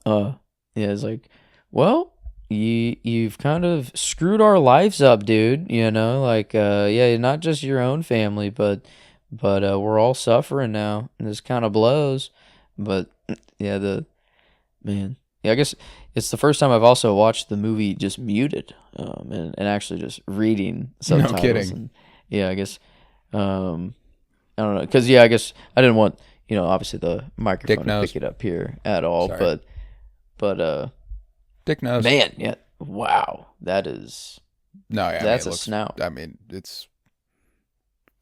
S3: It's like, well, you've kind of screwed our lives up, dude. Like not just your own family, but we're all suffering now, and this kind of blows. But yeah, I guess it's the first time I've also watched the movie just muted, and actually just reading subtitles.
S2: No kidding.
S3: And, I guess, I don't know, because I guess I didn't want obviously the microphone to pick it up here at all.
S2: Sorry.
S3: But
S2: Dick knows.
S3: Man, yeah, wow, that is that's a snout.
S2: I mean, it's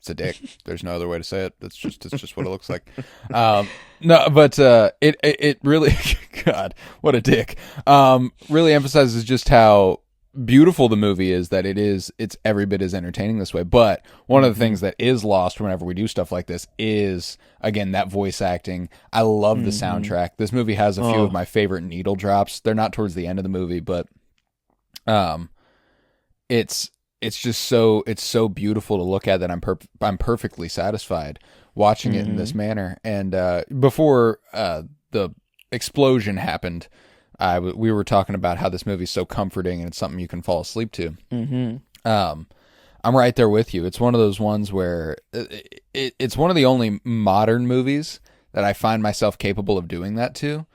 S2: a dick. There's no other way to say it. It's just what it looks like. No, but it really, God, what a dick. Really emphasizes just how beautiful the movie is, that it's every bit as entertaining this way. But one of the things that is lost whenever we do stuff like this is, again, that voice acting. I love the soundtrack. This movie has a few of my favorite needle drops. They're not towards the end of the movie, but it's just so beautiful to look at that I'm perfectly satisfied watching it in this manner. And before the explosion happened, we were talking about how this movie's so comforting and it's something you can fall asleep to. I'm right there with you. It's one of those ones where it's one of the only modern movies that I find myself capable of doing that to.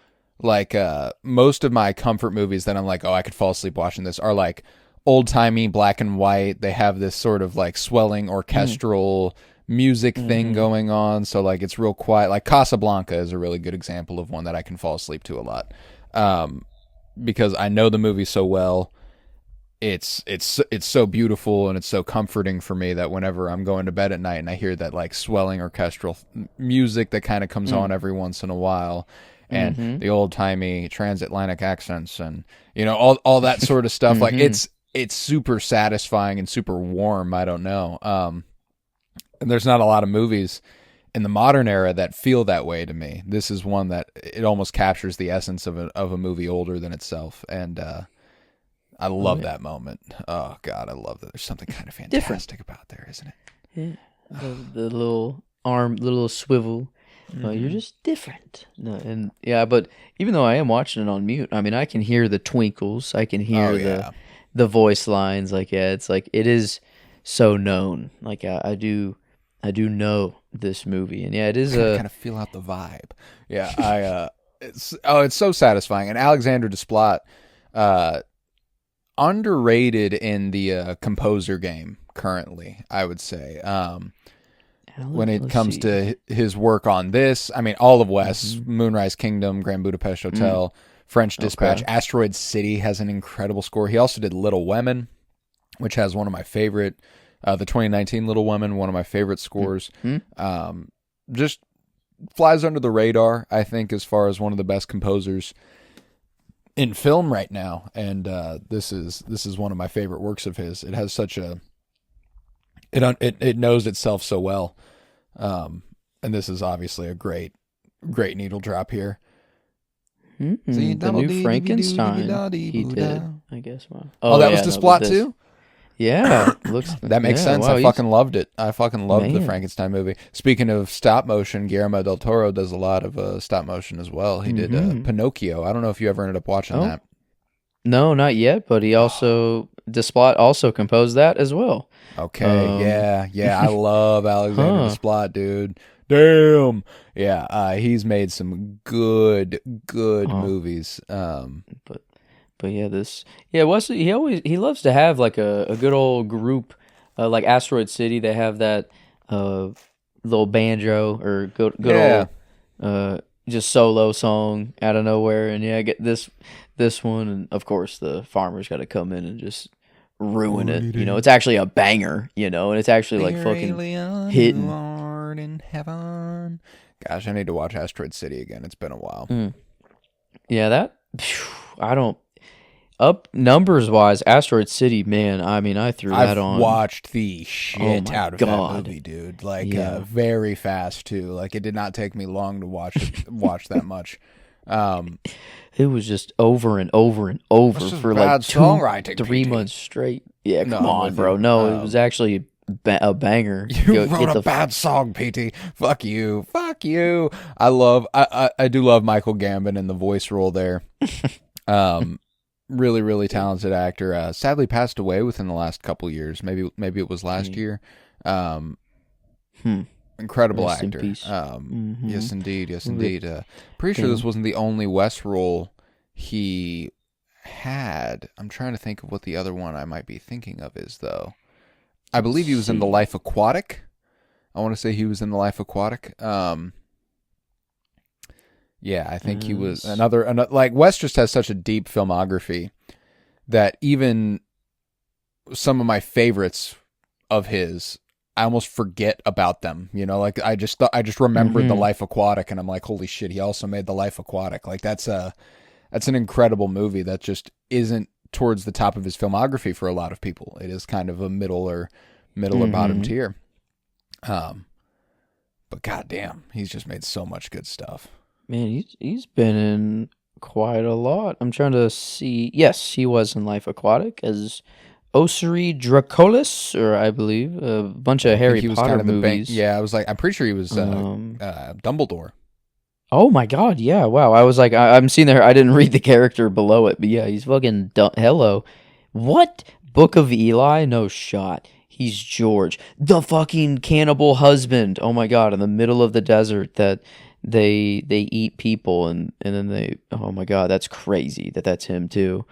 S2: Like most of my comfort movies that I'm like, oh, I could fall asleep watching this are like old-timey black and white. They have this sort of like swelling orchestral music thing going on, so like it's real quiet. Like Casablanca is a really good example of one that I can fall asleep to a lot, because I know the movie so well. It's so beautiful and it's so comforting for me that whenever I'm going to bed at night and I hear that like swelling orchestral music that kind of comes on every once in a while, and the old-timey transatlantic accents and all that sort of stuff, like it's super satisfying and super warm. I don't know. And there's not a lot of movies in the modern era that feel that way to me. This is one that it almost captures the essence of a movie older than itself. And I love that moment. Oh, God, I love that. There's something kind of fantastic about there, isn't it?
S3: Yeah. The little arm, the little swivel. You're just different. No, and yeah, but even though I am watching it on mute, I mean, I can hear the twinkles. I can hear the voice lines. Like, yeah, it's like it is so known. Like, I do know this movie, and yeah, it is.
S2: I kind of feel out the vibe. Yeah, it's so satisfying. And Alexander Desplat, underrated in the composer game currently, I would say. When it comes to his work on this, I mean, all of Wes, Moonrise Kingdom, Grand Budapest Hotel, French Dispatch, Asteroid City has an incredible score. He also did Little Women, which has one of my favorite, the 2019 Little Women, one of my favorite scores. Just flies under the radar, I think, as far as one of the best composers in film right now. And this is one of my favorite works of his. It has such a It knows itself so well, and this is obviously a great needle drop here.
S3: The new Frankenstein he did, I guess. Wow.
S2: Oh, that was Desplat too?
S3: Yeah, looks
S2: that makes sense. Wow, I fucking loved it. I fucking loved the Frankenstein movie. Speaking of stop motion, Guillermo del Toro does a lot of stop motion as well. He did Pinocchio. I don't know if you ever ended up watching that.
S3: No, not yet. But he also Desplat also composed that as well.
S2: Okay, yeah, I love Alexander Desplat, dude. Damn, yeah, he's made some good movies.
S3: But yeah, Wesley, he loves to have like a good old group, like Asteroid City. They have that little banjo or good old just solo song out of nowhere, and I get this one, and of course the farmer's got to come in and just ruin it. It's actually a banger, and it's actually like fucking hitting.
S2: In heaven. Gosh, I need to watch Asteroid City again. It's been a while.
S3: Yeah, I don't. Up numbers wise, Asteroid City, man. I mean, I threw that on.
S2: I've watched the shit out of that movie, dude. Like very fast too. Like it did not take me long to watch that much.
S3: It was just over and over and over for like 3 months straight. Yeah, come on, bro. No, it was actually a banger.
S2: You wrote a bad song, PT. Fuck you. I do love Michael Gambon in the voice role there. Really, really talented actor. Sadly passed away within the last couple years. Maybe it was last year. Incredible
S3: Rest
S2: actor.
S3: in peace.
S2: Yes, indeed. Pretty sure this wasn't the only Wes role he had. I'm trying to think of what the other one I might be thinking of is, though. I believe he was in The Life Aquatic. I want to say he was in The Life Aquatic. Yeah, I think he was another. Like Wes just has such a deep filmography that even some of my favorites of his, I almost forget about them. Like I just remembered The Life Aquatic, and I'm like, holy shit, he also made The Life Aquatic. Like that's an incredible movie that just isn't towards the top of his filmography for a lot of people. It is kind of a middle or bottom tier. But goddamn, he's just made so much good stuff.
S3: Man, he's been in quite a lot. I'm trying to see. Yes, he was in Life Aquatic as Osiri Dracolis, or I believe a bunch of Harry Potter movies.
S2: I'm pretty sure he was Dumbledore.
S3: Oh my god, yeah, wow. I was like, I'm seeing there. I didn't read the character below it, but yeah, he's fucking hello. What? Book of Eli? No shot. He's George, the fucking cannibal husband. Oh my god, in the middle of the desert that they eat people and then they. Oh my god, that's crazy. That's him too.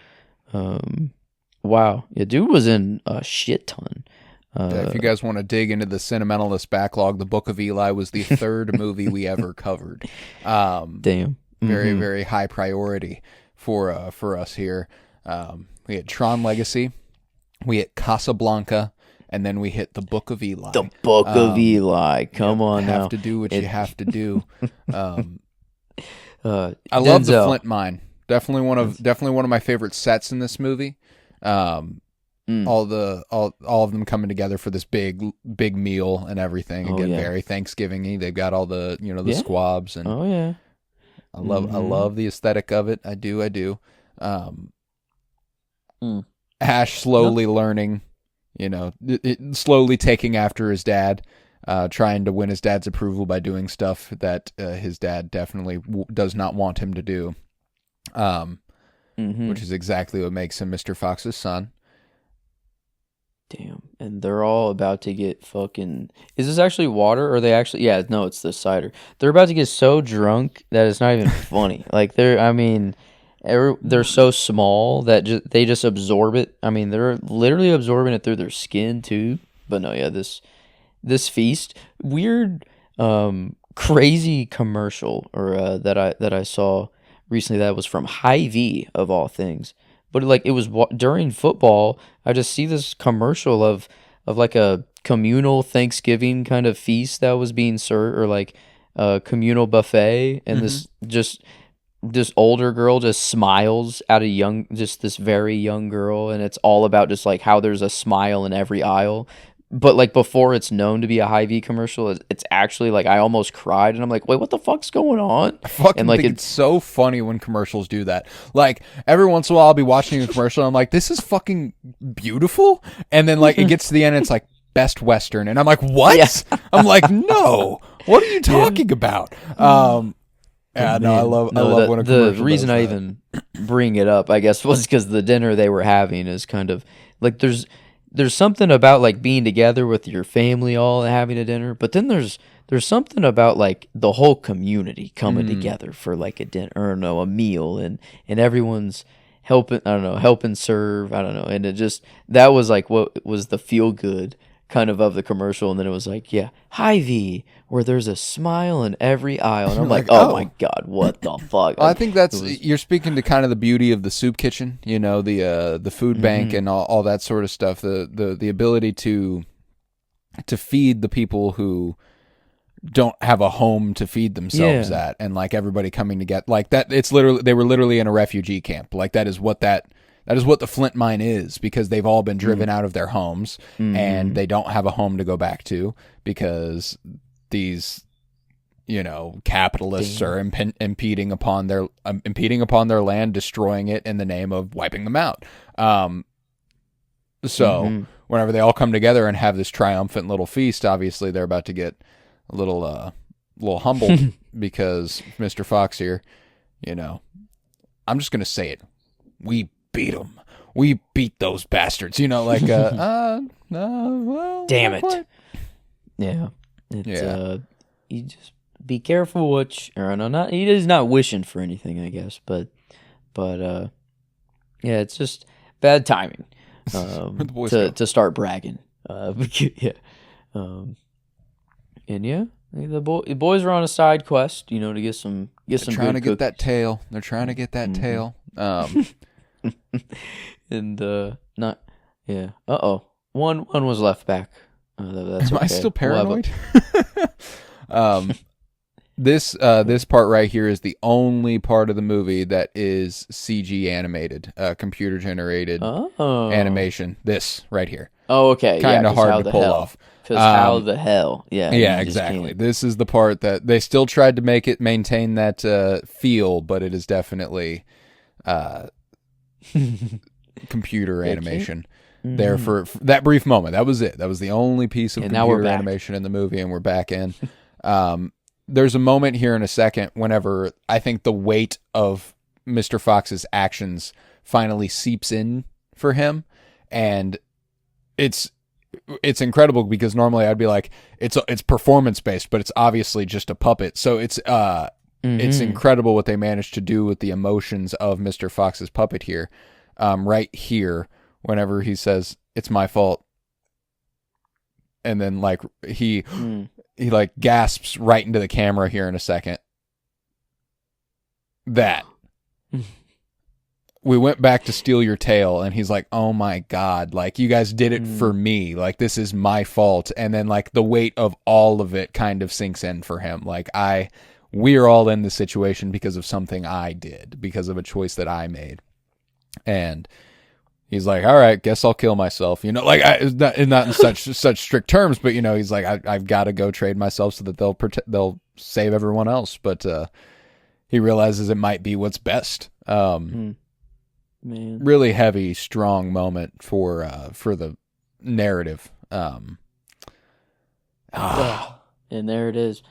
S3: Wow, yeah, dude was in a shit ton.
S2: If you guys want to dig into the Cinementalist backlog, The Book of Eli was the third movie we ever covered.
S3: Damn.
S2: Very, very high priority for us here. We had Tron Legacy, we hit Casablanca, and then we hit The Book of Eli.
S3: The Book of Eli. Come on now.
S2: Have to do what you have to do. I love the Flint Mine. Definitely one of my favorite sets in this movie. all of them coming together for this big meal and everything. Again, very Thanksgiving-y. They've got all the the squabs and I love the aesthetic of it. I do. Ash slowly learning, slowly taking after his dad, trying to win his dad's approval by doing stuff that his dad definitely does not want him to do, which is exactly what makes him Mr. Fox's son.
S3: Damn. And they're all about to get fucking... Is this actually water? Or are they actually... Yeah, no, it's the cider. They're about to get so drunk that it's not even funny. Like, they're so small that they just absorb it. I mean, they're literally absorbing it through their skin, too. But no, yeah, this feast... Weird, crazy commercial or that I saw recently that was from Hy-Vee, of all things. But like it was during football, I just see this commercial of like a communal Thanksgiving kind of feast that was being served, or like a communal buffet, and this older girl just smiles at this very young girl, and it's all about just like how there's a smile in every aisle. But like before it's known to be a Hy-Vee commercial, it's actually like I almost cried, and I'm like, wait, what the fuck's going on?
S2: I fucking think it's so funny when commercials do that. Like every once in a while I'll be watching a commercial and I'm like, this is fucking beautiful, and then like it gets to the end and it's like Best Western, and I'm like, what? Yeah. I'm like, no, what are you talking about? Yeah, no, I love when a commercial
S3: the reason I even bring it up, I guess, was because the dinner they were having is kind of like there's something about like being together with your family all having a dinner, but then there's something about like the whole community coming together for like a dinner, or no, a meal, and everyone's helping serve, I don't know, and it just, that was like what was the feel good kind of the commercial, and then it was like, yeah, Hy-Vee, where there's a smile in every aisle, and I'm like, oh my god, what the fuck?
S2: Well, I think you're speaking to kind of the beauty of the soup kitchen, the food bank and all that sort of stuff, the ability to feed the people who don't have a home to feed themselves at, and like everybody coming together like that. It's literally, they were literally in a refugee camp. Like that is what the Flint mine is, because they've all been driven out of their homes and they don't have a home to go back to because these, capitalists are impeding upon their land, destroying it in the name of wiping them out. So whenever they all come together and have this triumphant little feast, obviously they're about to get a little humbled because Mr. Fox here, I'm just going to say it. We beat them. We beat those bastards. Well,
S3: damn it. Quite. Yeah. You just be careful he's not wishing for anything, I guess, but yeah, it's just bad timing to start bragging. Yeah. And yeah, the boys are on a side quest, to get some
S2: trying to get that tail. They're trying to get that tail.
S3: And not, yeah. One was left back. That's
S2: Am
S3: okay.
S2: I still paranoid? This part right here is the only part of the movie that is CG animated, computer generated animation. This right here.
S3: Oh, okay.
S2: Kind of hard to pull off.
S3: Because how the hell? Yeah.
S2: Yeah, exactly. This is the part that they still tried to maintain that feel, but it is definitely computer animation. There for that brief moment. That was it. That was the only piece of computer animation in the movie, and we're back in. There's a moment here in a second whenever I think the weight of Mr. Fox's actions finally seeps in for him, and it's incredible because normally I'd be like, it's performance based, but it's obviously just a puppet. So it's incredible what they managed to do with the emotions of Mr. Fox's puppet here. Right here, whenever he says, "It's my fault," and then like he like gasps right into the camera here in a second. That we went back to steal your tail, and he's like, "Oh my god, like you guys did it for me, like this is my fault." And then like the weight of all of it kind of sinks in for him. Like we're all in this situation because of something I did, because of a choice that I made. And he's like, all right, guess I'll kill myself. You know, like not in such strict terms, but you know, he's like, I've got to go trade myself so that they'll save everyone else. But he realizes it might be what's best.
S3: Man.
S2: Really heavy, strong moment for the narrative.
S3: And there it is.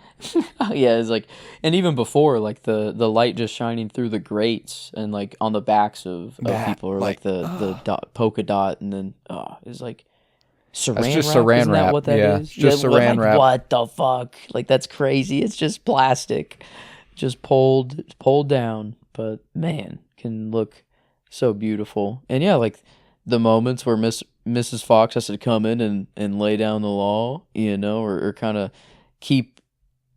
S3: Yeah, it's like, and even before, like the light just shining through the grates and like on the backs of people, or like the polka dot, and then it's like saran
S2: that's just
S3: wrap.
S2: saran
S3: Isn't
S2: wrap.
S3: that what that is?
S2: Just saran
S3: like,
S2: wrap.
S3: What the fuck? Like, that's crazy. It's just plastic, just pulled down. But man, can look so beautiful. And yeah, like the moments where Mrs. Fox has to come in and lay down the law, you know, or kind of keep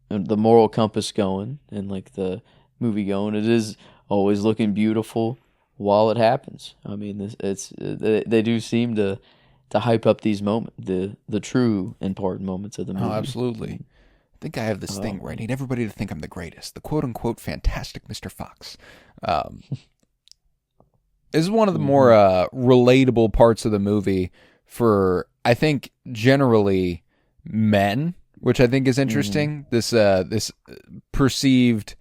S3: the moral compass going and like the movie going. It is always looking beautiful while it happens. I mean, they do seem to hype up these moments, the true important moments of the movie.
S2: Oh, absolutely. I think I have this thing where I need everybody to think I'm the greatest, the quote unquote fantastic Mr. Fox. This is one of the more relatable parts of the movie for, I think, generally men, which I think is interesting. This perceived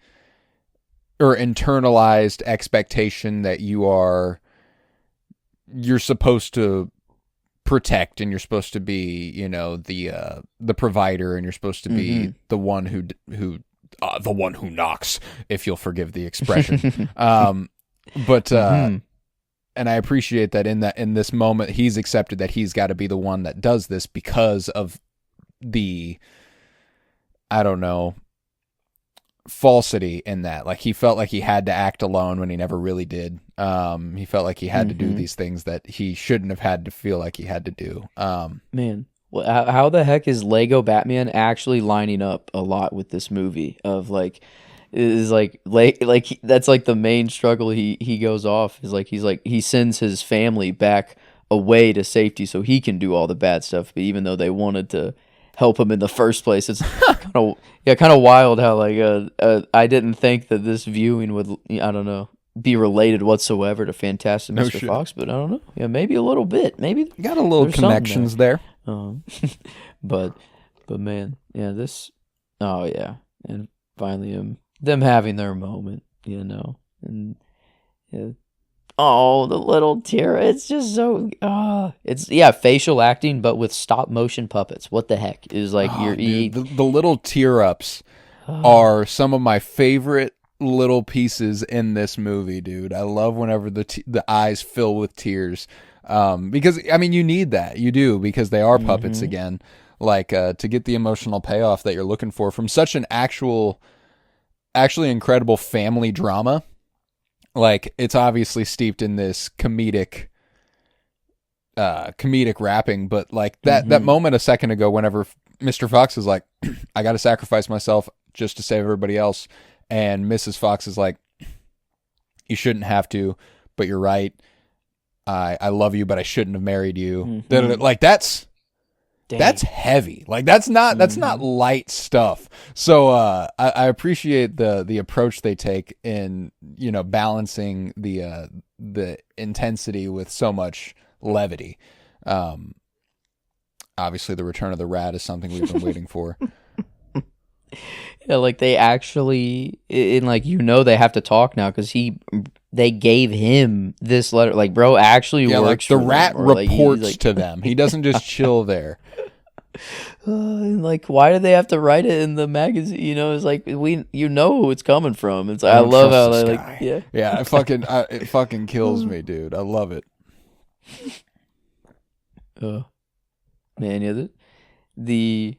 S2: or internalized expectation that you're supposed to protect, and you're supposed to be, you know, the provider, and you're supposed to be the one who knocks, if you'll forgive the expression. And I appreciate that in this moment, he's accepted that he's got to be the one that does this because of the, I don't know, falsity in that. Like, he felt like he had to act alone when he never really did. He felt like he had to do these things that he shouldn't have had to feel like he had to do.
S3: Man, well, how the heck is Lego Batman actually lining up a lot with this movie? Of like, is like that's like the main struggle he goes off, is like he sends his family back away to safety so he can do all the bad stuff, but even though they wanted to help him in the first place, it's kind of wild how like I didn't think that this viewing would, I don't know, be related whatsoever to Fantastic Mr. Fox, but I don't know, yeah, maybe a little bit, maybe
S2: you got a little connections there.
S3: But man, yeah, this, and finally them having their moment, you know, and yeah. Oh, the little tear. It's just so, it's, facial acting, but with stop motion puppets. What the heck is like
S2: the little tear ups are some of my favorite little pieces in this movie, dude. I love whenever the eyes fill with tears, because I mean, you need that, you do, because they are puppets again, like to get the emotional payoff that you're looking for from such an actually incredible family drama. Like, it's obviously steeped in this comedic wrapping, but like that moment a second ago, whenever Mr. Fox is like, I got to sacrifice myself just to save everybody else, and Mrs. Fox is like, you shouldn't have to, but you're right. I love you, but I shouldn't have married you. Like, that's heavy. Like, that's not light stuff. So I appreciate the approach they take in, you know, balancing the intensity with so much levity. Obviously, the return of the rat is something we've been waiting for.
S3: Yeah, like they actually, in like, you know, they have to talk now because they gave him this letter. Like, bro actually works.
S2: Like, the
S3: for
S2: rat
S3: them,
S2: reports to them. He doesn't just chill there.
S3: Like, why do they have to write it in the magazine? You know, it's like, you know who it's coming from. It's like, I love how they like,
S2: yeah. It fucking kills me, dude. I love it.
S3: Man, yeah.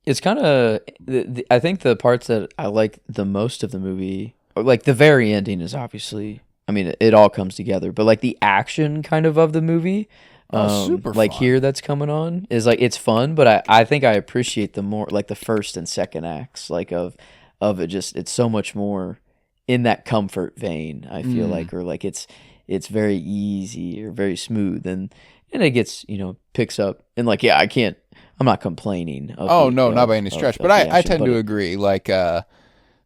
S3: It's kind of, I think the parts that I like the most of the movie, or like the very ending, is obviously, I mean, it all comes together, but like the action kind of the movie,
S2: super
S3: like
S2: fun.
S3: Here that's coming on, is like, it's fun, but I think I appreciate the more like the first and second acts, like of it. Just, it's so much more in that comfort vein, I feel like, or like it's very easy or very smooth, and it gets, you know, picks up, and like, I'm not complaining.
S2: Not by any stretch, but I tend to agree. Like, the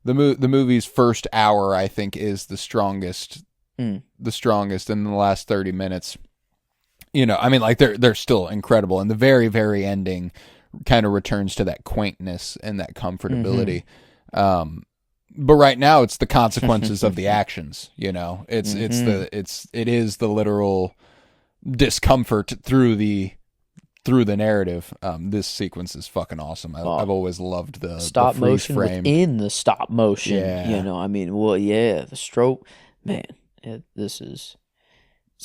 S2: movie's first hour, I think, is the strongest. The strongest, in the last 30 minutes you know, I mean, like they're still incredible, and the very, very ending kind of returns to that quaintness and that comfortability. But right now, it's the consequences of the actions. You know, it is the literal discomfort through the narrative. This sequence is fucking awesome. I've always loved the
S3: stop
S2: freeze
S3: motion
S2: frame.
S3: within the stop motion.
S2: Yeah.
S3: You know, I mean, well, yeah, the stroke, man, it's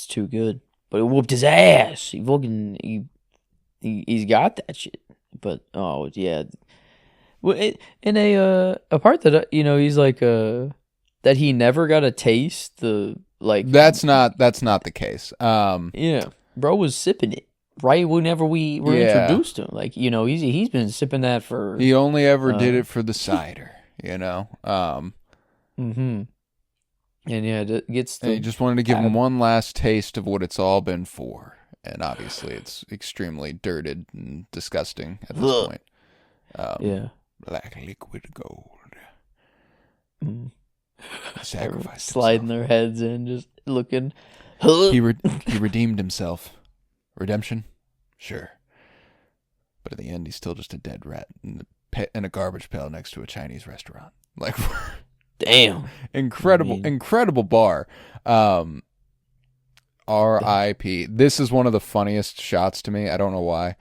S3: too good. But it whooped his ass. He's got that shit. But oh yeah, well, in a part that he's like that he never got a taste. The like
S2: That's not the case.
S3: Yeah, bro was sipping it right whenever we were introduced to him. Like, you know, he's been sipping that for.
S2: He only ever did it for the cider, you know.
S3: And yeah, it gets.
S2: And he just wanted to give him one last taste of what it's all been for, and obviously it's extremely dirted and disgusting at this point.
S3: Yeah,
S2: black liquid gold.
S3: Sacrifice sliding their heads in, just looking.
S2: He redeemed himself. Redemption? Sure. But in the end, he's still just a dead rat in a garbage pail next to a Chinese restaurant. Like,
S3: damn.
S2: Incredible bar. R.I.P. This is one of the funniest shots to me. I don't know why.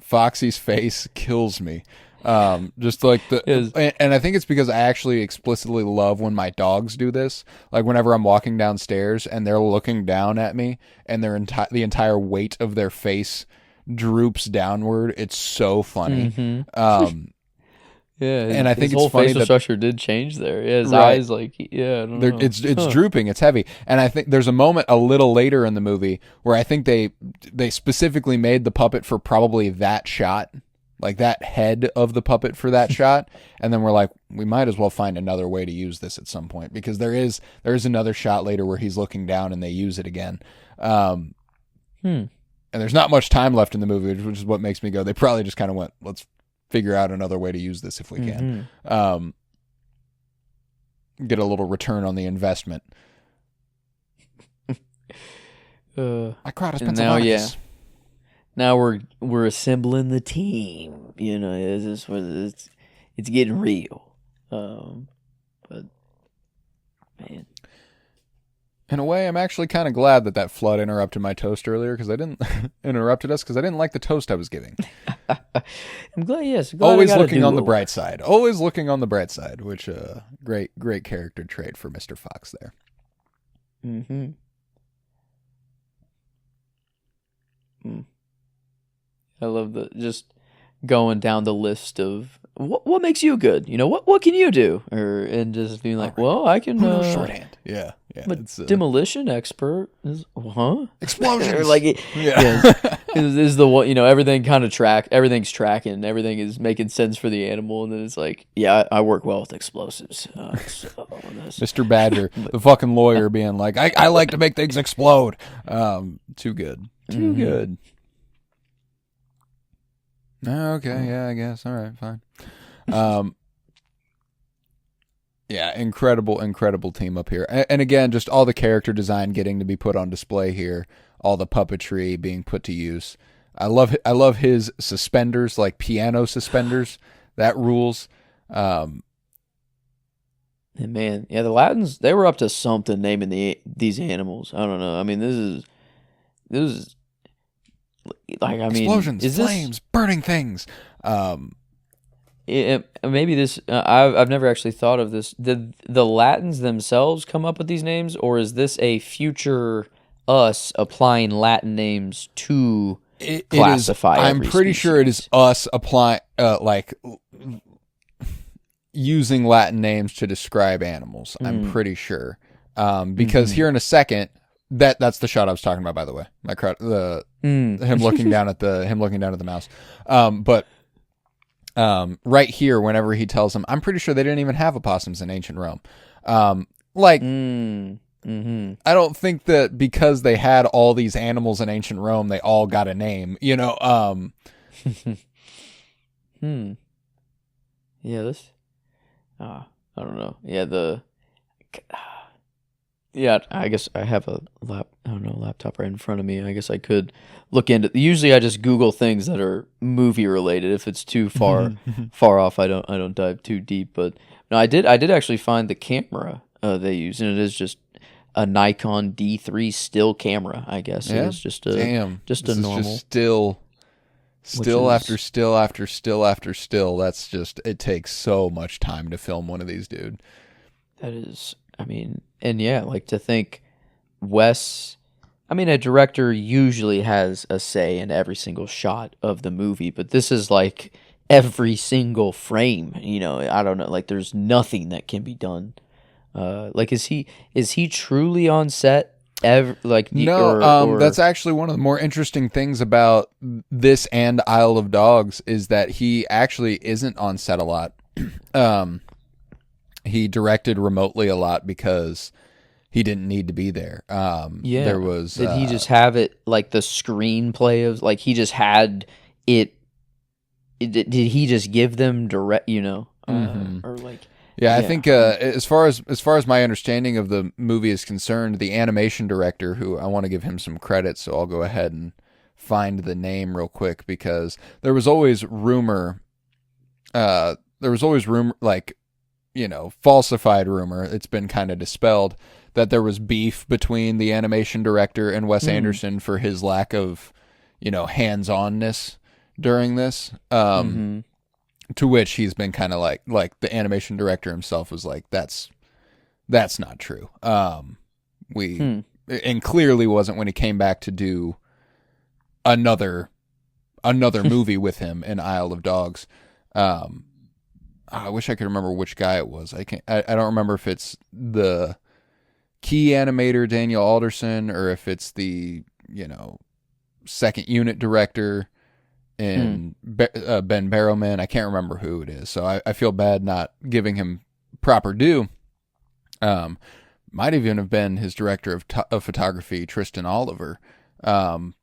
S2: Foxy's face kills me. Just like and I think it's because I actually explicitly love when my dogs do this. Like whenever I'm walking downstairs and they're looking down at me and the entire weight of their face droops downward. It's so funny.
S3: Yeah,
S2: and I think
S3: his whole
S2: it's funny
S3: facial structure did change there. Yeah, his eyes, like, yeah, I don't know.
S2: It's drooping, it's heavy, and I think there's a moment a little later in the movie where I think they specifically made the puppet for probably that shot, like that head of the puppet for that shot, and then we're like, we might as well find another way to use this at some point because there is another shot later where he's looking down and they use it again. And there's not much time left in the movie, which is what makes me go, they probably just kind of went, let's figure out another way to use this if we can. Get a little return on the investment. I cried a Pennsylvania.
S3: Now we're assembling the team. You know, it's getting real. But man,
S2: in a way, I'm actually kind of glad that flood interrupted my toast earlier because I didn't interrupted us because I didn't like the toast I was giving.
S3: I'm glad. Yes,
S2: always looking on the bright side. Always looking on the bright side. Which great character trait for Mr. Fox there.
S3: I love just going down the list of what makes you good. You know, what can you do, and just being like, well, I can.
S2: Shorthand. Yeah.
S3: It's demolition expert is
S2: explosions.
S3: Or like is the one, you know, everything kind of everything's tracking, everything is making sense for the animal, and then it's like, yeah, I work well with explosives.
S2: Mr. Badger, the fucking lawyer, being like, I like to make things explode. Too good. Too good. Okay, yeah, I guess. All right, fine. Yeah, incredible team up here. And again, just all the character design getting to be put on display here, all the puppetry being put to use. I love his suspenders, like piano suspenders. That rules.
S3: And man, yeah, the Latins, they were up to something naming these animals. I don't know. I mean, this is like, I mean,
S2: explosions, flames, burning things.
S3: Maybe this. I've never actually thought of this. Did the Latins themselves come up with these names, or is this a future us applying Latin names to classify?
S2: I'm pretty sure it is us applying, using Latin names to describe animals. I'm pretty sure, because here in a second. That's the shot I was talking about, by the way. Him looking down at the mouse. But right here, whenever he tells him, I'm pretty sure they didn't even have opossums in ancient Rome. I don't think that because they had all these animals in ancient Rome, they all got a name. You know.
S3: Yeah. I don't know. Yeah. Yeah, I guess I have a laptop right in front of me. I guess I could look into. Usually, I just Google things that are movie related. If it's too far off, I don't dive too deep. But no, I did actually find the camera they use, and it is just a Nikon D3 still camera. I guess
S2: Yeah.
S3: it is just a
S2: This
S3: a
S2: is
S3: normal.
S2: just still after
S3: is-
S2: still after still after still. That's just, it takes so much time to film one of these, dude.
S3: That is, I mean, and yeah, like to think Wes, I mean, a director usually has a say in every single shot of the movie, but this is like every single frame, I don't know, like there's nothing that can be done. Like is he truly on set
S2: No,
S3: or
S2: that's actually one of the more interesting things about this and Isle of Dogs is that he actually isn't on set a lot. He directed remotely a lot because he didn't need to be there. There was.
S3: Did he just have it like the screenplay of like he just had it? Did he just give them direct? Or like.
S2: Yeah, I think as far as my understanding of the movie is concerned, the animation director, who I want to give him some credit, so I'll go ahead and find the name real quick because there was always rumor, like, falsified rumor. It's been kind of dispelled that there was beef between the animation director and Wes Anderson for his lack of, hands-onness during this. To which he's been kind of like the animation director himself was like, that's not true. And clearly wasn't when he came back to do another movie with him in Isle of Dogs. I wish I could remember which guy it was. I don't remember if it's the key animator Daniel Alderson or if it's the second unit director and Ben Barrowman. I can't remember who it is, so I feel bad not giving him proper due. Might even have been his director of photography, Tristan Oliver. That's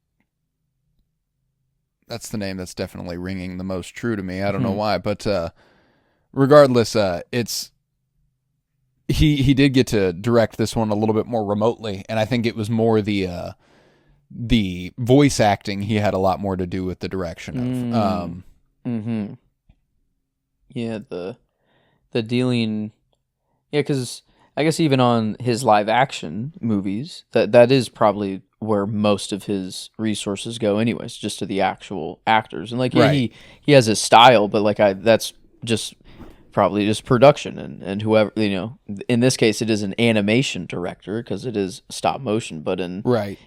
S2: the name that's definitely ringing the most true to me. I don't know why, but regardless, he did get to direct this one a little bit more remotely, and I think it was more the voice acting. He had a lot more to do with the direction of.
S3: Yeah, the dealing. Yeah, because I guess even on his live action movies, that is probably where most of his resources go, anyways, just to the actual actors. And like, yeah,
S2: Right.
S3: he has his style, but like that's just probably just production and whoever, in this case it is an animation director because it is stop motion, but in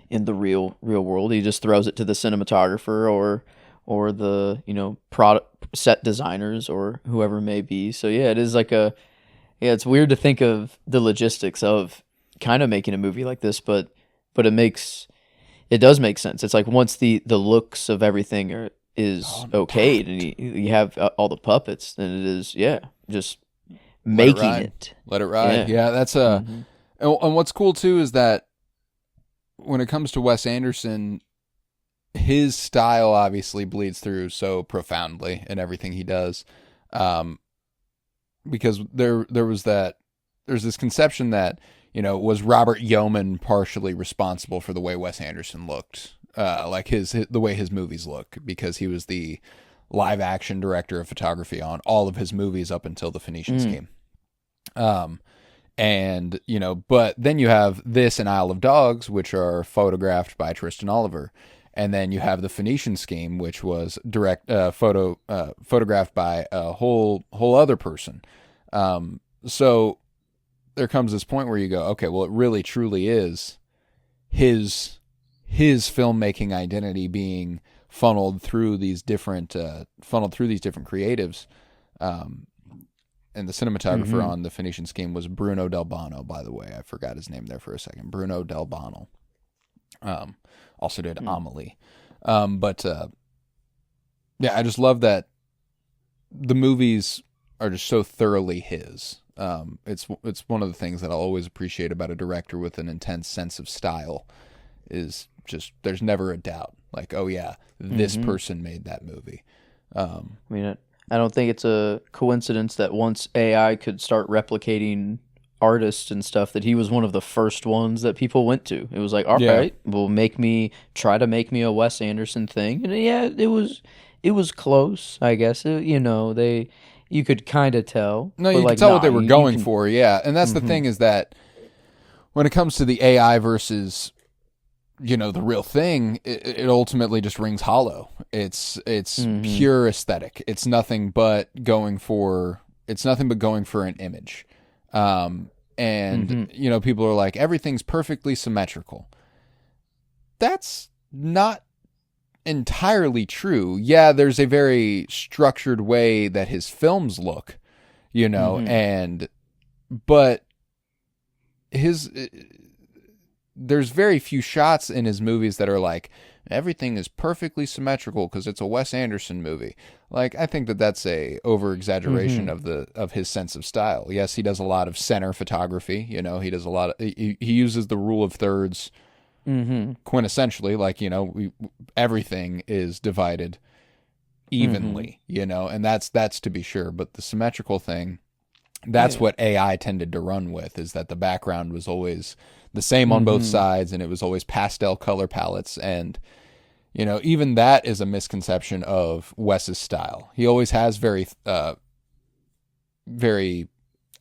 S3: the real world he just throws it to the cinematographer or the product set designers or whoever it may be. So yeah, it is like it's weird to think of the logistics of kind of making a movie like this, but it does make sense. It's like once the looks of everything is okayed and you have all the puppets, then it is just making it.
S2: Let it ride. Yeah, that's and what's cool too is that when it comes to Wes Anderson, his style obviously bleeds through so profoundly in everything he does. Because there's this conception that, was Robert Yeoman partially responsible for the way Wes Anderson looked, like the way his movies look, because he was the live action director of photography on all of his movies up until the Phoenician Scheme. And, but then you have this and Isle of Dogs, which are photographed by Tristan Oliver. And then you have the Phoenician Scheme, which was photographed by a whole other person. So there comes this point where you go, okay, well, it really truly is his filmmaking identity being funneled through these different creatives. And the cinematographer on the Phoenician Scheme was Bruno Del Bono, by the way. I forgot his name there for a second. Bruno Del Bono. Also did Amelie. Yeah, I just love that the movies are just so thoroughly his. It's one of the things that I'll always appreciate about a director with an intense sense of style is just there's never a doubt. Like, oh yeah, this person made that movie.
S3: I mean, I don't think it's a coincidence that once AI could start replicating artists and stuff that he was one of the first ones that people went to. It was like, all
S2: Yeah.
S3: right, well, try to make me a Wes Anderson thing, and yeah, it was close, I guess. You could kind of tell.
S2: No,
S3: but
S2: you
S3: like,
S2: can tell what
S3: nah,
S2: they were
S3: you
S2: going
S3: can,
S2: for, yeah. And that's the thing is that when it comes to the AI versus, the real thing, it ultimately just rings hollow. It's pure aesthetic. It's nothing but going for an image. And people are like, everything's perfectly symmetrical. That's not entirely true. Yeah, there's a very structured way that his films look, but there's very few shots in his movies that are like, everything is perfectly symmetrical because it's a Wes Anderson movie. Like, I think that that's a over exaggeration of his sense of style. Yes, he does a lot of center photography. He does a lot of, he uses the rule of thirds quintessentially. Like, everything is divided evenly, and that's to be sure. But the symmetrical thing, that's what AI tended to run with, is that the background was always the same on both sides, and it was always pastel color palettes. And, even that is a misconception of Wes's style. He always has very, very,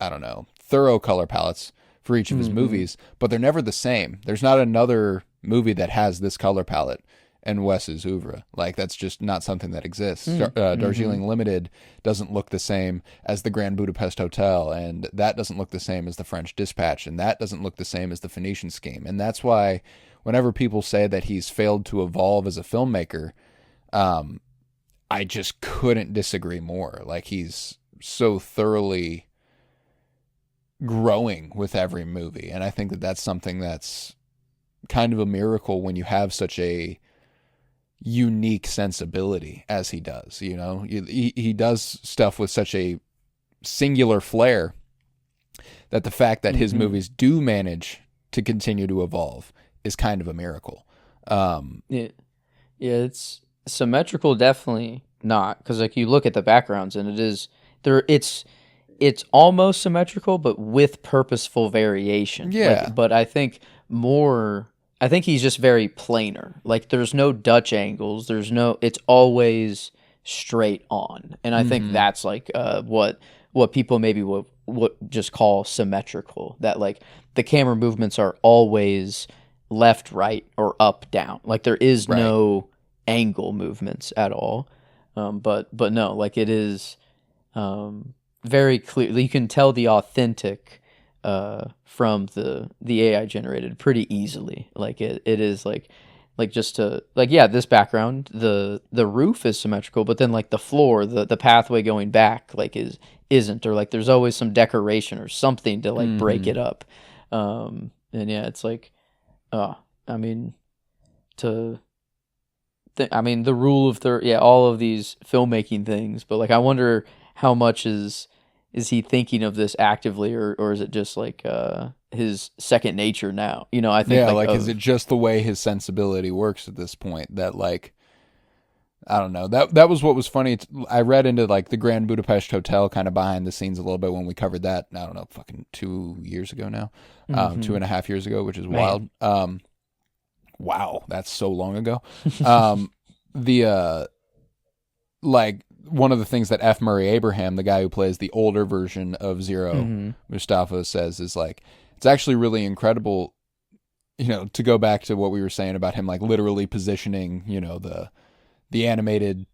S2: I don't know, thorough color palettes for each of his movies, but they're never the same. There's not another movie that has this color palette and Wes's oeuvre. Like, that's just not something that exists. Darjeeling Limited doesn't look the same as the Grand Budapest Hotel, and that doesn't look the same as the French Dispatch, and that doesn't look the same as the Phoenician Scheme. And that's why whenever people say that he's failed to evolve as a filmmaker, I just couldn't disagree more. Like, he's so thoroughly growing with every movie, and I think that that's something that's kind of a miracle when you have such a unique sensibility as he does. He does stuff with such a singular flair that the fact that his movies do manage to continue to evolve is kind of a miracle.
S3: Yeah, it's symmetrical, definitely not, because like you look at the backgrounds and it's almost symmetrical, but with purposeful variation.
S2: Yeah.
S3: But I think he's just very planar. Like, there's no Dutch angles. It's always straight on. And I think that's like what people maybe would just call symmetrical. That like the camera movements are always left, right, or up, down. Like, there is no angle movements at all. But no, like, it is very clear. You can tell the authentic from the AI generated pretty easily. Like, it is like just to like, yeah, this background, the roof is symmetrical, but then like the floor, the pathway going back like isn't, or like there's always some decoration or something to like break it up. And yeah, it's like I mean the rule of third, yeah, all of these filmmaking things, but like I wonder how much is he thinking of this actively, or is it just like his second nature now? I think
S2: is it just the way his sensibility works at this point that like, I don't know. That was what was funny. I read into like the Grand Budapest Hotel kind of behind the scenes a little bit when we covered that. I don't know, fucking 2 years ago now, 2.5 years ago, which is wild. Wow, that's so long ago. Like, one of the things that F. Murray Abraham, the guy who plays the older version of Zero, Mustafa, says is like, it's actually really incredible, to go back to what we were saying about him, like literally positioning, the animated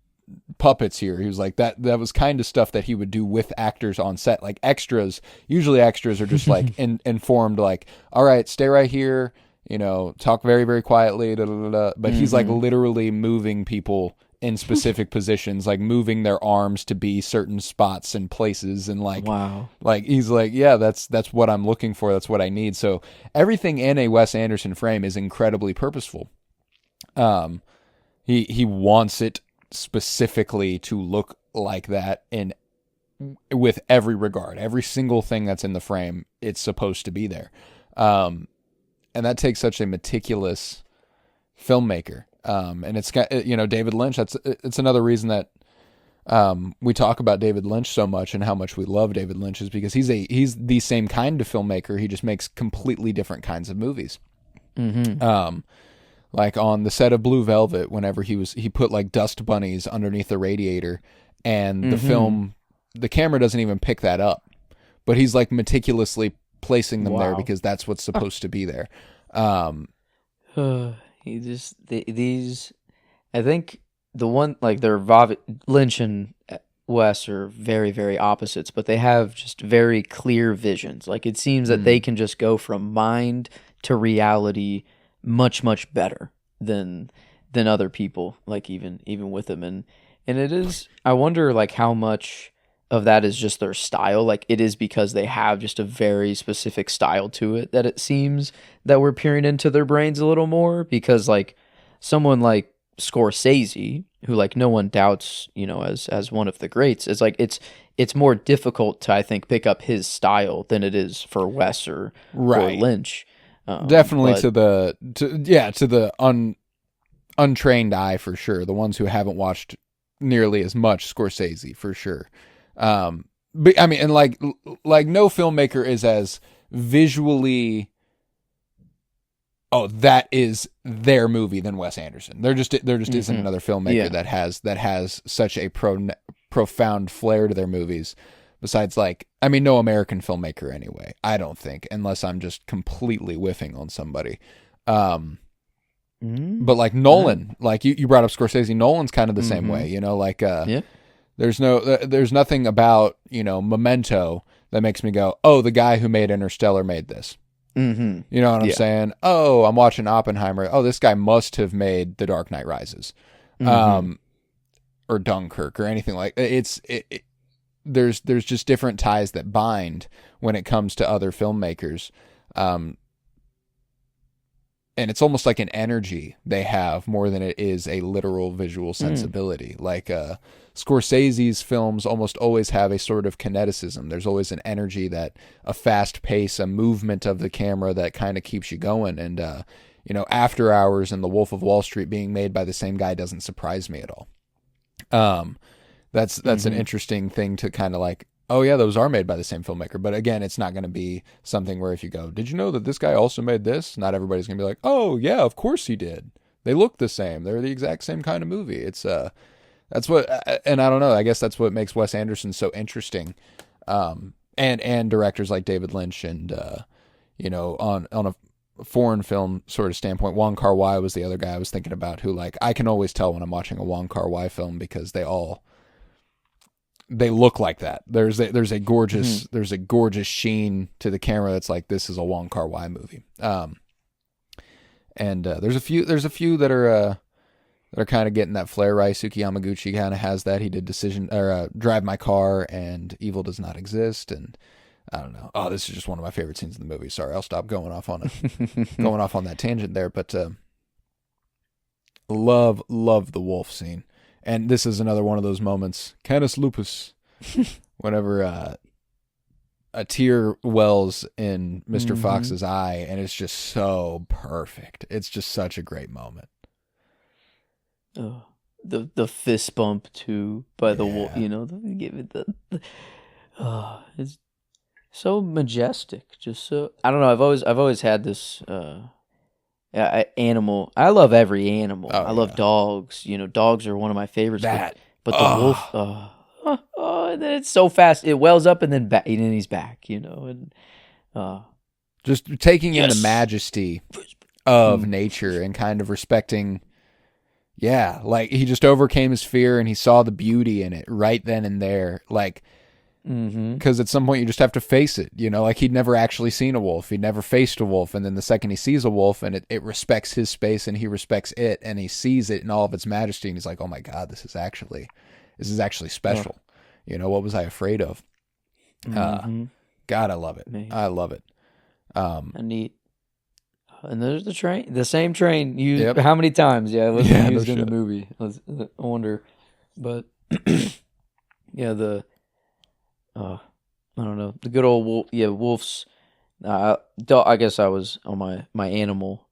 S2: puppets here. He was like, that was kind of stuff that he would do with actors on set, like extras. Usually extras are just like informed, like, all right, stay right here, talk very, very quietly, da, da, da, da. But he's like literally moving people in specific positions, like moving their arms to be certain spots and places, and like,
S3: wow,
S2: like he's like, yeah, that's what I'm looking for, that's what I need. So everything in a Wes Anderson frame is incredibly purposeful. He wants it specifically to look like that, and with every regard, every single thing that's in the frame, it's supposed to be there. And that takes such a meticulous filmmaker. And it's got, David Lynch. It's another reason that we talk about David Lynch so much and how much we love David Lynch is because he's the same kind of filmmaker. He just makes completely different kinds of movies. Like on the set of Blue Velvet, whenever he put like dust bunnies underneath the radiator, and the camera doesn't even pick that up, but he's like meticulously placing them there because that's what's supposed to be there.
S3: These, I think the one, like Lynch and Wes are very, very opposites, but they have just very clear visions. Like it seems that they can just go from mind to reality much, much better than other people, like even with them. And it is, I wonder like how much of that is just their style. Like it is because they have just a very specific style to it that it seems that we're peering into their brains a little more, because like someone like Scorsese, who like no one doubts, as one of the greats, is like it's more difficult to, I think, pick up his style than it is for Wes or Lynch.
S2: Definitely to the untrained eye, for sure. The ones who haven't watched nearly as much Scorsese, for sure. But I mean, and like no filmmaker is as visually, that is their movie than Wes Anderson. There just isn't another filmmaker that has such a profound flair to their movies. Besides, like, I mean, no American filmmaker anyway, I don't think, unless I'm just completely whiffing on somebody. But like Nolan, like you brought up Scorsese, Nolan's kind of the same way, there's nothing about, Memento that makes me go, oh, the guy who made Interstellar made this. You know what I'm saying? Oh, I'm watching Oppenheimer. Oh, this guy must have made The Dark Knight Rises, or Dunkirk or anything like it. There's just different ties that bind when it comes to other filmmakers. And it's almost like an energy they have more than it is a literal visual sensibility. Like Scorsese's films almost always have a sort of kineticism. There's always an energy, that a fast pace, a movement of the camera that kind of keeps you going. And, After Hours and The Wolf of Wall Street being made by the same guy doesn't surprise me at all. That's an interesting thing to kind of like, oh yeah, those are made by the same filmmaker. But again, it's not going to be something where if you go, did you know that this guy also made this? Not everybody's going to be like, oh yeah, of course he did. They look the same. They're the exact same kind of movie. It's that's what, and I don't know, I guess that's what makes Wes Anderson so interesting. And directors like David Lynch and, on a foreign film sort of standpoint, Wong Kar-wai was the other guy I was thinking about, who like, I can always tell when I'm watching a Wong Kar-wai film because they look like that. There's a gorgeous sheen to the camera that's like, this is a Wong Kar-wai movie. And there's a few that are kind of getting that flair. Ryusuke Yamaguchi kind of has that. He did Drive My Car and Evil Does Not Exist, and I don't know. Oh, this is just one of my favorite scenes in the movie. Sorry, I'll stop going off on that tangent there. But love the wolf scene. And this is another one of those moments, Canis Lupus, whenever a tear wells in Mr. Fox's eye, and it's just so perfect. It's just such a great moment.
S3: Oh, the fist bump too by the wolf, give it it's so majestic. Just so, I don't know. I've always had this. Animal. I love every animal. I love dogs. Dogs are one of my favorites. But the wolf, and then it's so fast. It wells up and then he's back. And
S2: just taking in the majesty of nature and kind of respecting. Yeah, like he just overcame his fear and he saw the beauty in it right then and there. Like. Because at some point you just have to face it, like he'd never actually seen a wolf, he'd never faced a wolf, and then the second he sees a wolf and it respects his space and he respects it and he sees it in all of its majesty and he's like, oh my god, this is actually special. What was I afraid of? God, I love it. I love it.
S3: Neat. And there's the same train used how many times? It was used in the movie. I wonder, but I don't know. The good old wolf, wolves. I guess I was on my animal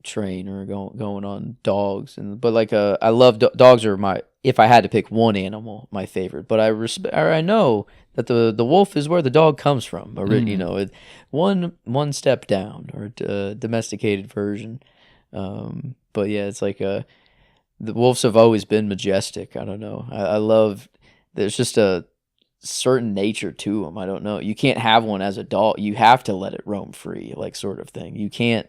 S3: train or going on dogs, but like I love dogs are my, if I had to pick one animal, my favorite. But I know that the wolf is where the dog comes from. You know, one step down, or a domesticated version. But yeah, it's like the wolves have always been majestic. I don't know. I love. There's just a certain nature to them. I don't know. You can't have one as a dog. You have to let it roam free, like, sort of thing. You can't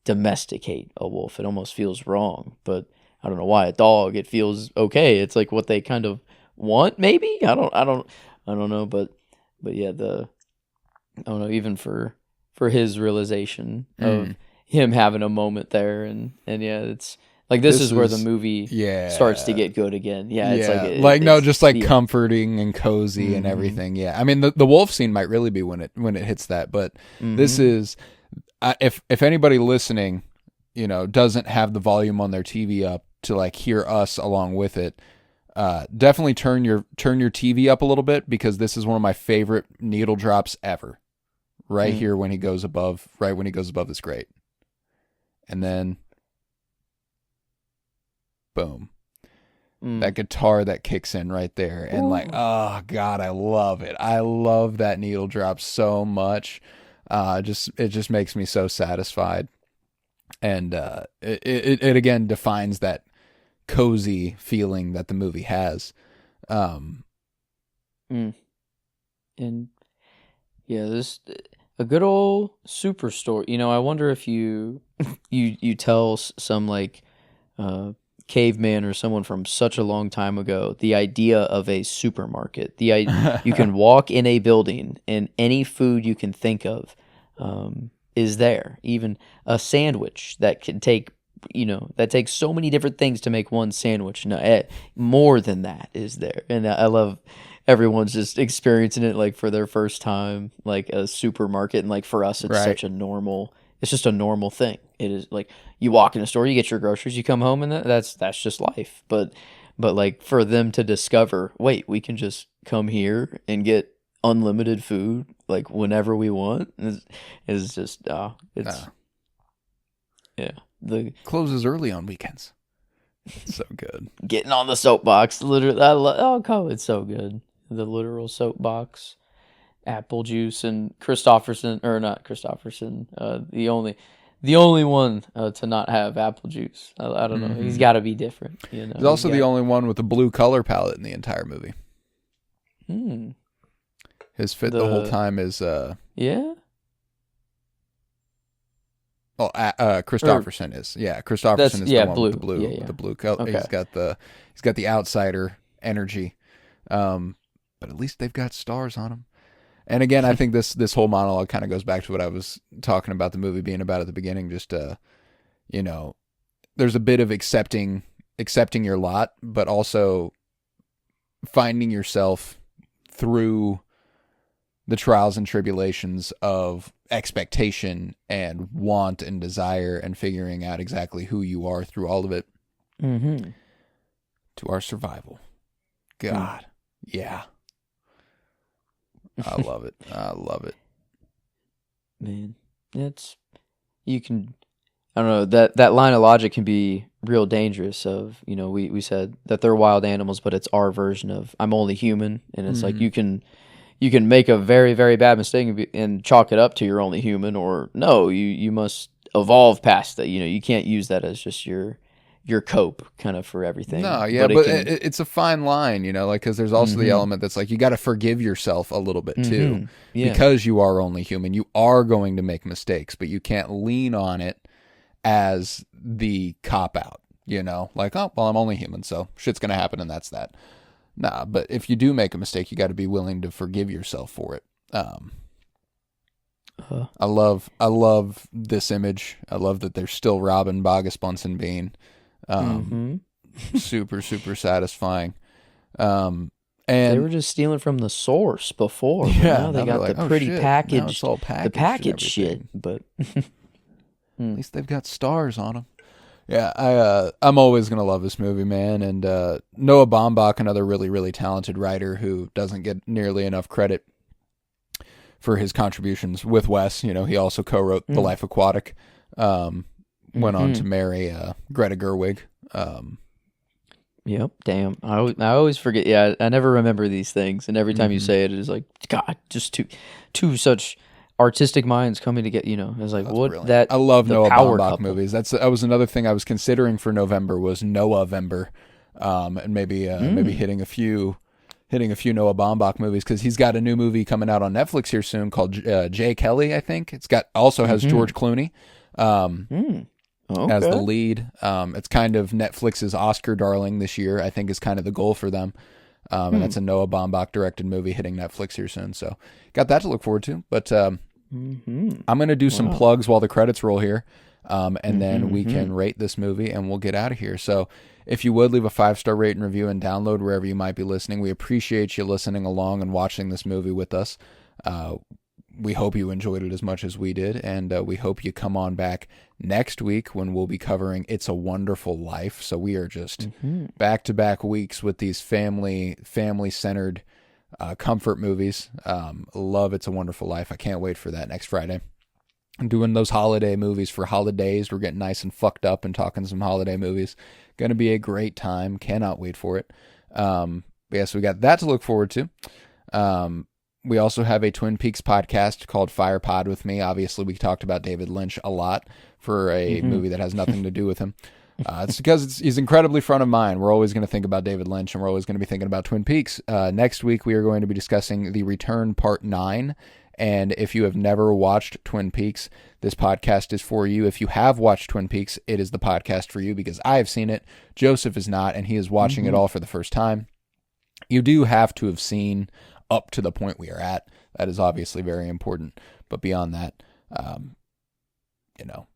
S3: domesticate a wolf. It almost feels wrong. But I don't know why. A dog, it feels okay. It's like what they kind of want, maybe. I don't know. But yeah, I don't know. Even for his realization of him having a moment there, and yeah, it's like this is where the movie starts to get good again. Yeah, it's like
S2: just like comforting and cozy and everything. Yeah, I mean the wolf scene might really be when it hits that, but this is if anybody listening, you know, doesn't have the volume on their TV up to like hear us along with it, definitely turn your TV up a little bit, because this is one of my favorite needle drops ever. Right here when he goes above this grate, and then boom, that guitar that kicks in right there, and like, oh God, I love it. I love that needle drop so much. It just makes me so satisfied, and it again defines that cozy feeling that the movie has.
S3: And yeah, this a good old Superstore. You know, I wonder if you tell some like caveman or someone from such a long time ago the idea of a supermarket. You can walk in a building and any food you can think of is there. Even a sandwich that can take, you know, that takes so many different things to make one sandwich. No, more than that is there. And I love everyone's just experiencing it like for their first time, like a supermarket. And like for us, it's such a normal, it's just a normal thing. It is like you walk in a store, you get your groceries, you come home, and that's just life. But like for them to discover, wait, we can just come here and get unlimited food like whenever we want is just yeah. The
S2: closes early on weekends. It's so good.
S3: Getting on the soapbox, literally. It's so good. The literal soapbox, apple juice, and Christopherson, the only one to not have apple juice. I don't know. He's got to be different. You know.
S2: He's also the only one with a blue color palette in the entire movie. His fit the whole time is
S3: yeah.
S2: Oh, Christopherson is. Yeah, Christopherson is the one with the blue.
S3: Yeah.
S2: The blue color.
S3: Okay.
S2: He's got the outsider energy. But at least they've got stars on them. And again, I think this whole monologue kind of goes back to what I was talking about the movie being about at the beginning. Just you know, there's a bit of accepting your lot, but also finding yourself through the trials and tribulations of expectation and want and desire, and figuring out exactly who you are through all of it to our survival. God, yeah. I love it.
S3: Man, I don't know, that line of logic can be real dangerous of, you know, we said that they're wild animals, but it's our version of I'm only human. And it's like you can make a very, very bad mistake and chalk it up to you're only human, or no, you must evolve past that. You know, you can't use that as just your cope kind of for everything.
S2: No, yeah, but it's a fine line, you know, like, because there's also the element that's like you got to forgive yourself a little bit too, because you are only human. You are going to make mistakes, but you can't lean on it as the cop out, you know, like, oh, well, I'm only human, so shit's going to happen, and that's that. Nah, but if you do make a mistake, you got to be willing to forgive yourself for it. I love this image. I love that they're still robbing Bogus Bunsen Bean. Super, super satisfying. And
S3: they were just stealing from the source before.
S2: Yeah,
S3: now they got
S2: like,
S3: the pretty packaged,
S2: now it's all packaged,
S3: the packaged shit. But
S2: at least they've got stars on them. Yeah, I'm always gonna love this movie, man. And Noah Baumbach, another really, really talented writer who doesn't get nearly enough credit for his contributions with Wes. You know, he also co-wrote The Life Aquatic, went on to marry Greta Gerwig.
S3: Yep. Damn. I always forget. Yeah, I never remember these things, and every time you say it, it's like, God, just two such artistic minds coming to get. It's like, what
S2: Brilliant.
S3: that.
S2: I love
S3: the
S2: Noah
S3: power
S2: Baumbach
S3: couple.
S2: movies. That was another thing I was considering for November was Noah-vember, and maybe hitting a few Noah Baumbach movies because he's got a new movie coming out on Netflix here soon called Jay Kelly. I think it's has George Clooney. As the lead. It's kind of Netflix's Oscar darling this year, I think is kind of the goal for them. And that's a Noah Baumbach directed movie hitting Netflix here soon. So got that to look forward to. But I'm going to do some plugs while the credits roll here. And then we can rate this movie and we'll get out of here. So if you would leave a 5-star rate and review and download wherever you might be listening. We appreciate you listening along and watching this movie with us. We hope you enjoyed it as much as we did, and we hope you come on back next week when we'll be covering It's a Wonderful Life. So we are just back-to-back weeks with these family-centered comfort movies. Love It's a Wonderful Life. I can't wait for that next Friday. I'm doing those holiday movies for holidays. We're getting nice and fucked up and talking some holiday movies. Going to be a great time. Cannot wait for it. So we got that to look forward to. We also have a Twin Peaks podcast called Fire Pod with me. Obviously, we talked about David Lynch a lot for a movie that has nothing to do with him. It's because he's incredibly front of mind. We're always going to think about David Lynch, and we're always going to be thinking about Twin Peaks. Next week, we are going to be discussing The Return Part 9. And if you have never watched Twin Peaks, this podcast is for you. If you have watched Twin Peaks, it is the podcast for you because I have seen it. Joseph is not, and he is watching it all for the first time. You do have to have seen up to the point we are at. That is obviously very important. But beyond that,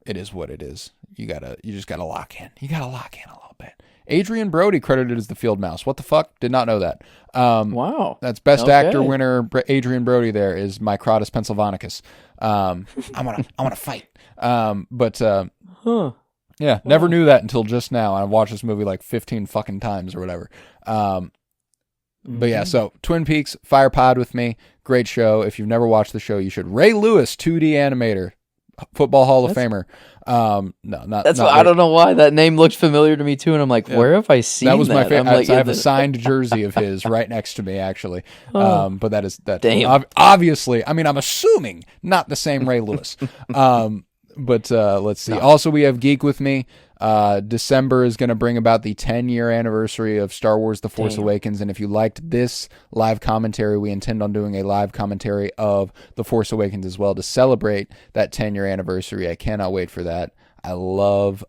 S2: it is what it is. You just gotta lock in. You gotta lock in a little bit. Adrian Brody credited as the field mouse. What the fuck? Did not know that.
S3: Wow.
S2: That's best actor winner. Adrian Brody there is Microtus pennsylvanicus. I want to fight. Yeah, never knew that until just now. I watched this movie like 15 fucking times or whatever. But yeah, so Twin Peaks, Fire Pod with me. Great show. If you've never watched the show, you should. Ray Lewis, 2D animator, Football Hall of Famer. No, not.
S3: That's
S2: not
S3: why, I don't know why that name looked familiar to me too, and I'm like, where have I seen that?
S2: That was my favorite.
S3: Like,
S2: I have a signed jersey of his right next to me, actually. But that's
S3: damn.
S2: Obviously. I mean, I'm assuming not the same Ray Lewis. But let's see. No. Also, we have Geek with me. December is going to bring about the 10-year anniversary of Star Wars The Force Awakens, and if you liked this live commentary, we intend on doing a live commentary of The Force Awakens as well to celebrate that 10-year anniversary. I cannot wait for that. I love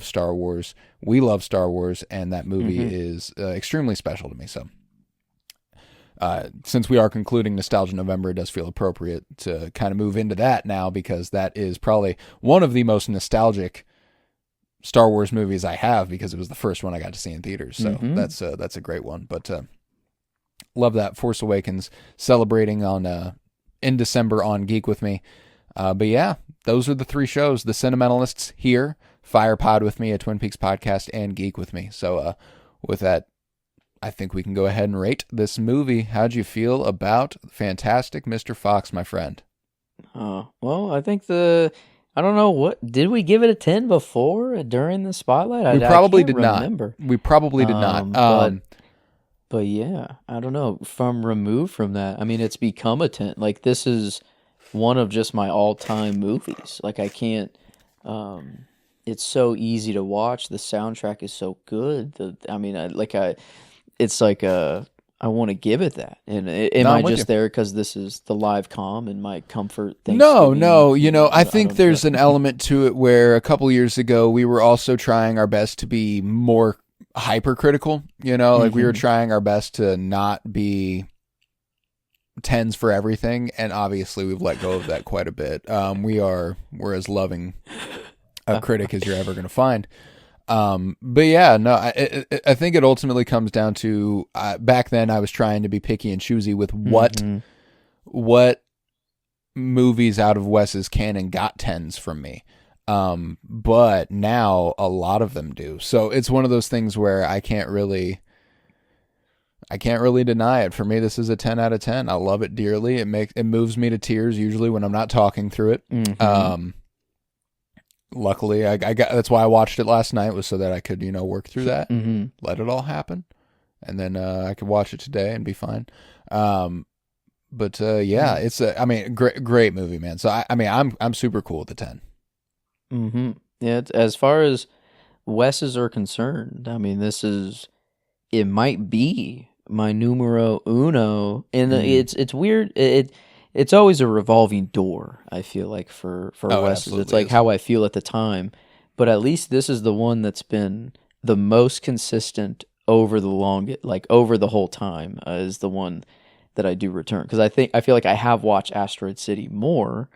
S2: Star Wars. We love Star Wars, and that movie is extremely special to me. So since we are concluding Nostalgia November, it does feel appropriate to kind of move into that now, because that is probably one of the most nostalgic Star Wars movies I have, because it was the first one I got to see in theaters. So that's a great one. But love that. Force Awakens celebrating on in December on Geek with me. But yeah, those are the three shows: The Cinementalists here, Fire Pod with me, a Twin Peaks podcast, and Geek with me. So with that, I think we can go ahead and rate this movie. How'd you feel about Fantastic Mr. Fox, my friend?
S3: Well, I think I don't know, what did we give it a 10 before during the spotlight?
S2: We probably did
S3: remember.
S2: not. We probably did not.
S3: But yeah, I don't know. From removed from that, I mean, it's become a 10. Like, this is one of just my all-time movies. Like, I can't. It's so easy to watch. The soundtrack is so good. It's like I want to give it that. And am I just there because this is the live comm and my comfort thing?
S2: No. I think there's an element to it where a couple years ago we were also trying our best to be more hypercritical. Like we were trying our best to not be 10s for everything, and obviously we've let go of that quite a bit. We're as loving a critic as you're ever going to find. But yeah, no, I think it ultimately comes down to, back then I was trying to be picky and choosy with what movies out of Wes's canon got 10s from me. But now a lot of them do. So it's one of those things where I can't really deny it. For me, this is a 10 out of 10. I love it dearly. It moves me to tears usually when I'm not talking through it. luckily, I got. That's why I watched it last night, was so that I could, work through that, let it all happen, and then I could watch it today and be fine. But yeah, it's great movie, man. So I'm super cool with the 10.
S3: Mm-hmm. Yeah, as far as Wes's are concerned, it might be my numero uno, and it's weird. It's always a revolving door, I feel like, for Wes's. It's like how I feel at the time, but at least this is the one that's been the most consistent over over the whole time, is the one that I do return, because I feel like I have watched Asteroid City more,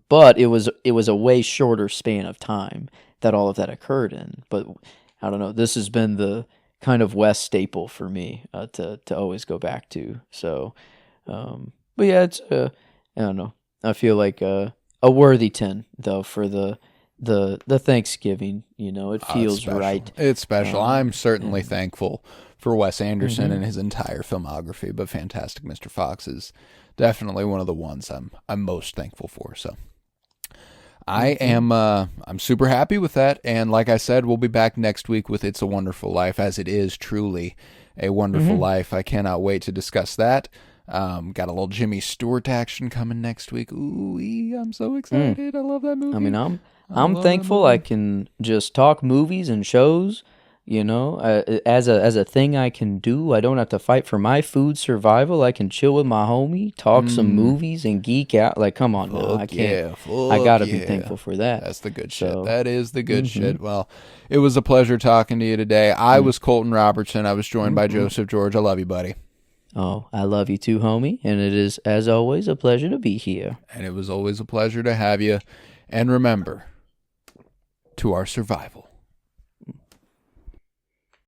S3: but it was a way shorter span of time that all of that occurred in. But I don't know, this has been the kind of West staple for me to always go back to. So, but yeah, it's I don't know. I feel like a worthy 10 though for the Thanksgiving. It feels right.
S2: It's special. I'm certainly thankful for Wes Anderson and his entire filmography, but Fantastic Mr. Fox is definitely one of the ones I'm most thankful for. So I am I'm super happy with that, and like I said, we'll be back next week with It's a Wonderful Life, as it is truly a wonderful life. I cannot wait to discuss that. Got a little Jimmy Stewart action coming next week. Ooh, I'm so excited. I love that movie.
S3: I'm thankful I can just talk movies and shows, as a thing I can do. I don't have to fight for my food survival. I can chill with my homie, talk some movies, and geek out. Like, come on, man. I can't. I gotta be thankful for that.
S2: That's the good shit. That is the good shit. Well, it was a pleasure talking to you today. I was Colton Robertson. I was joined by Joseph George. I love you, buddy.
S3: Oh, I love you too, homie. And it is, as always, a pleasure to be here.
S2: And it was always a pleasure to have you. And remember, to our survival,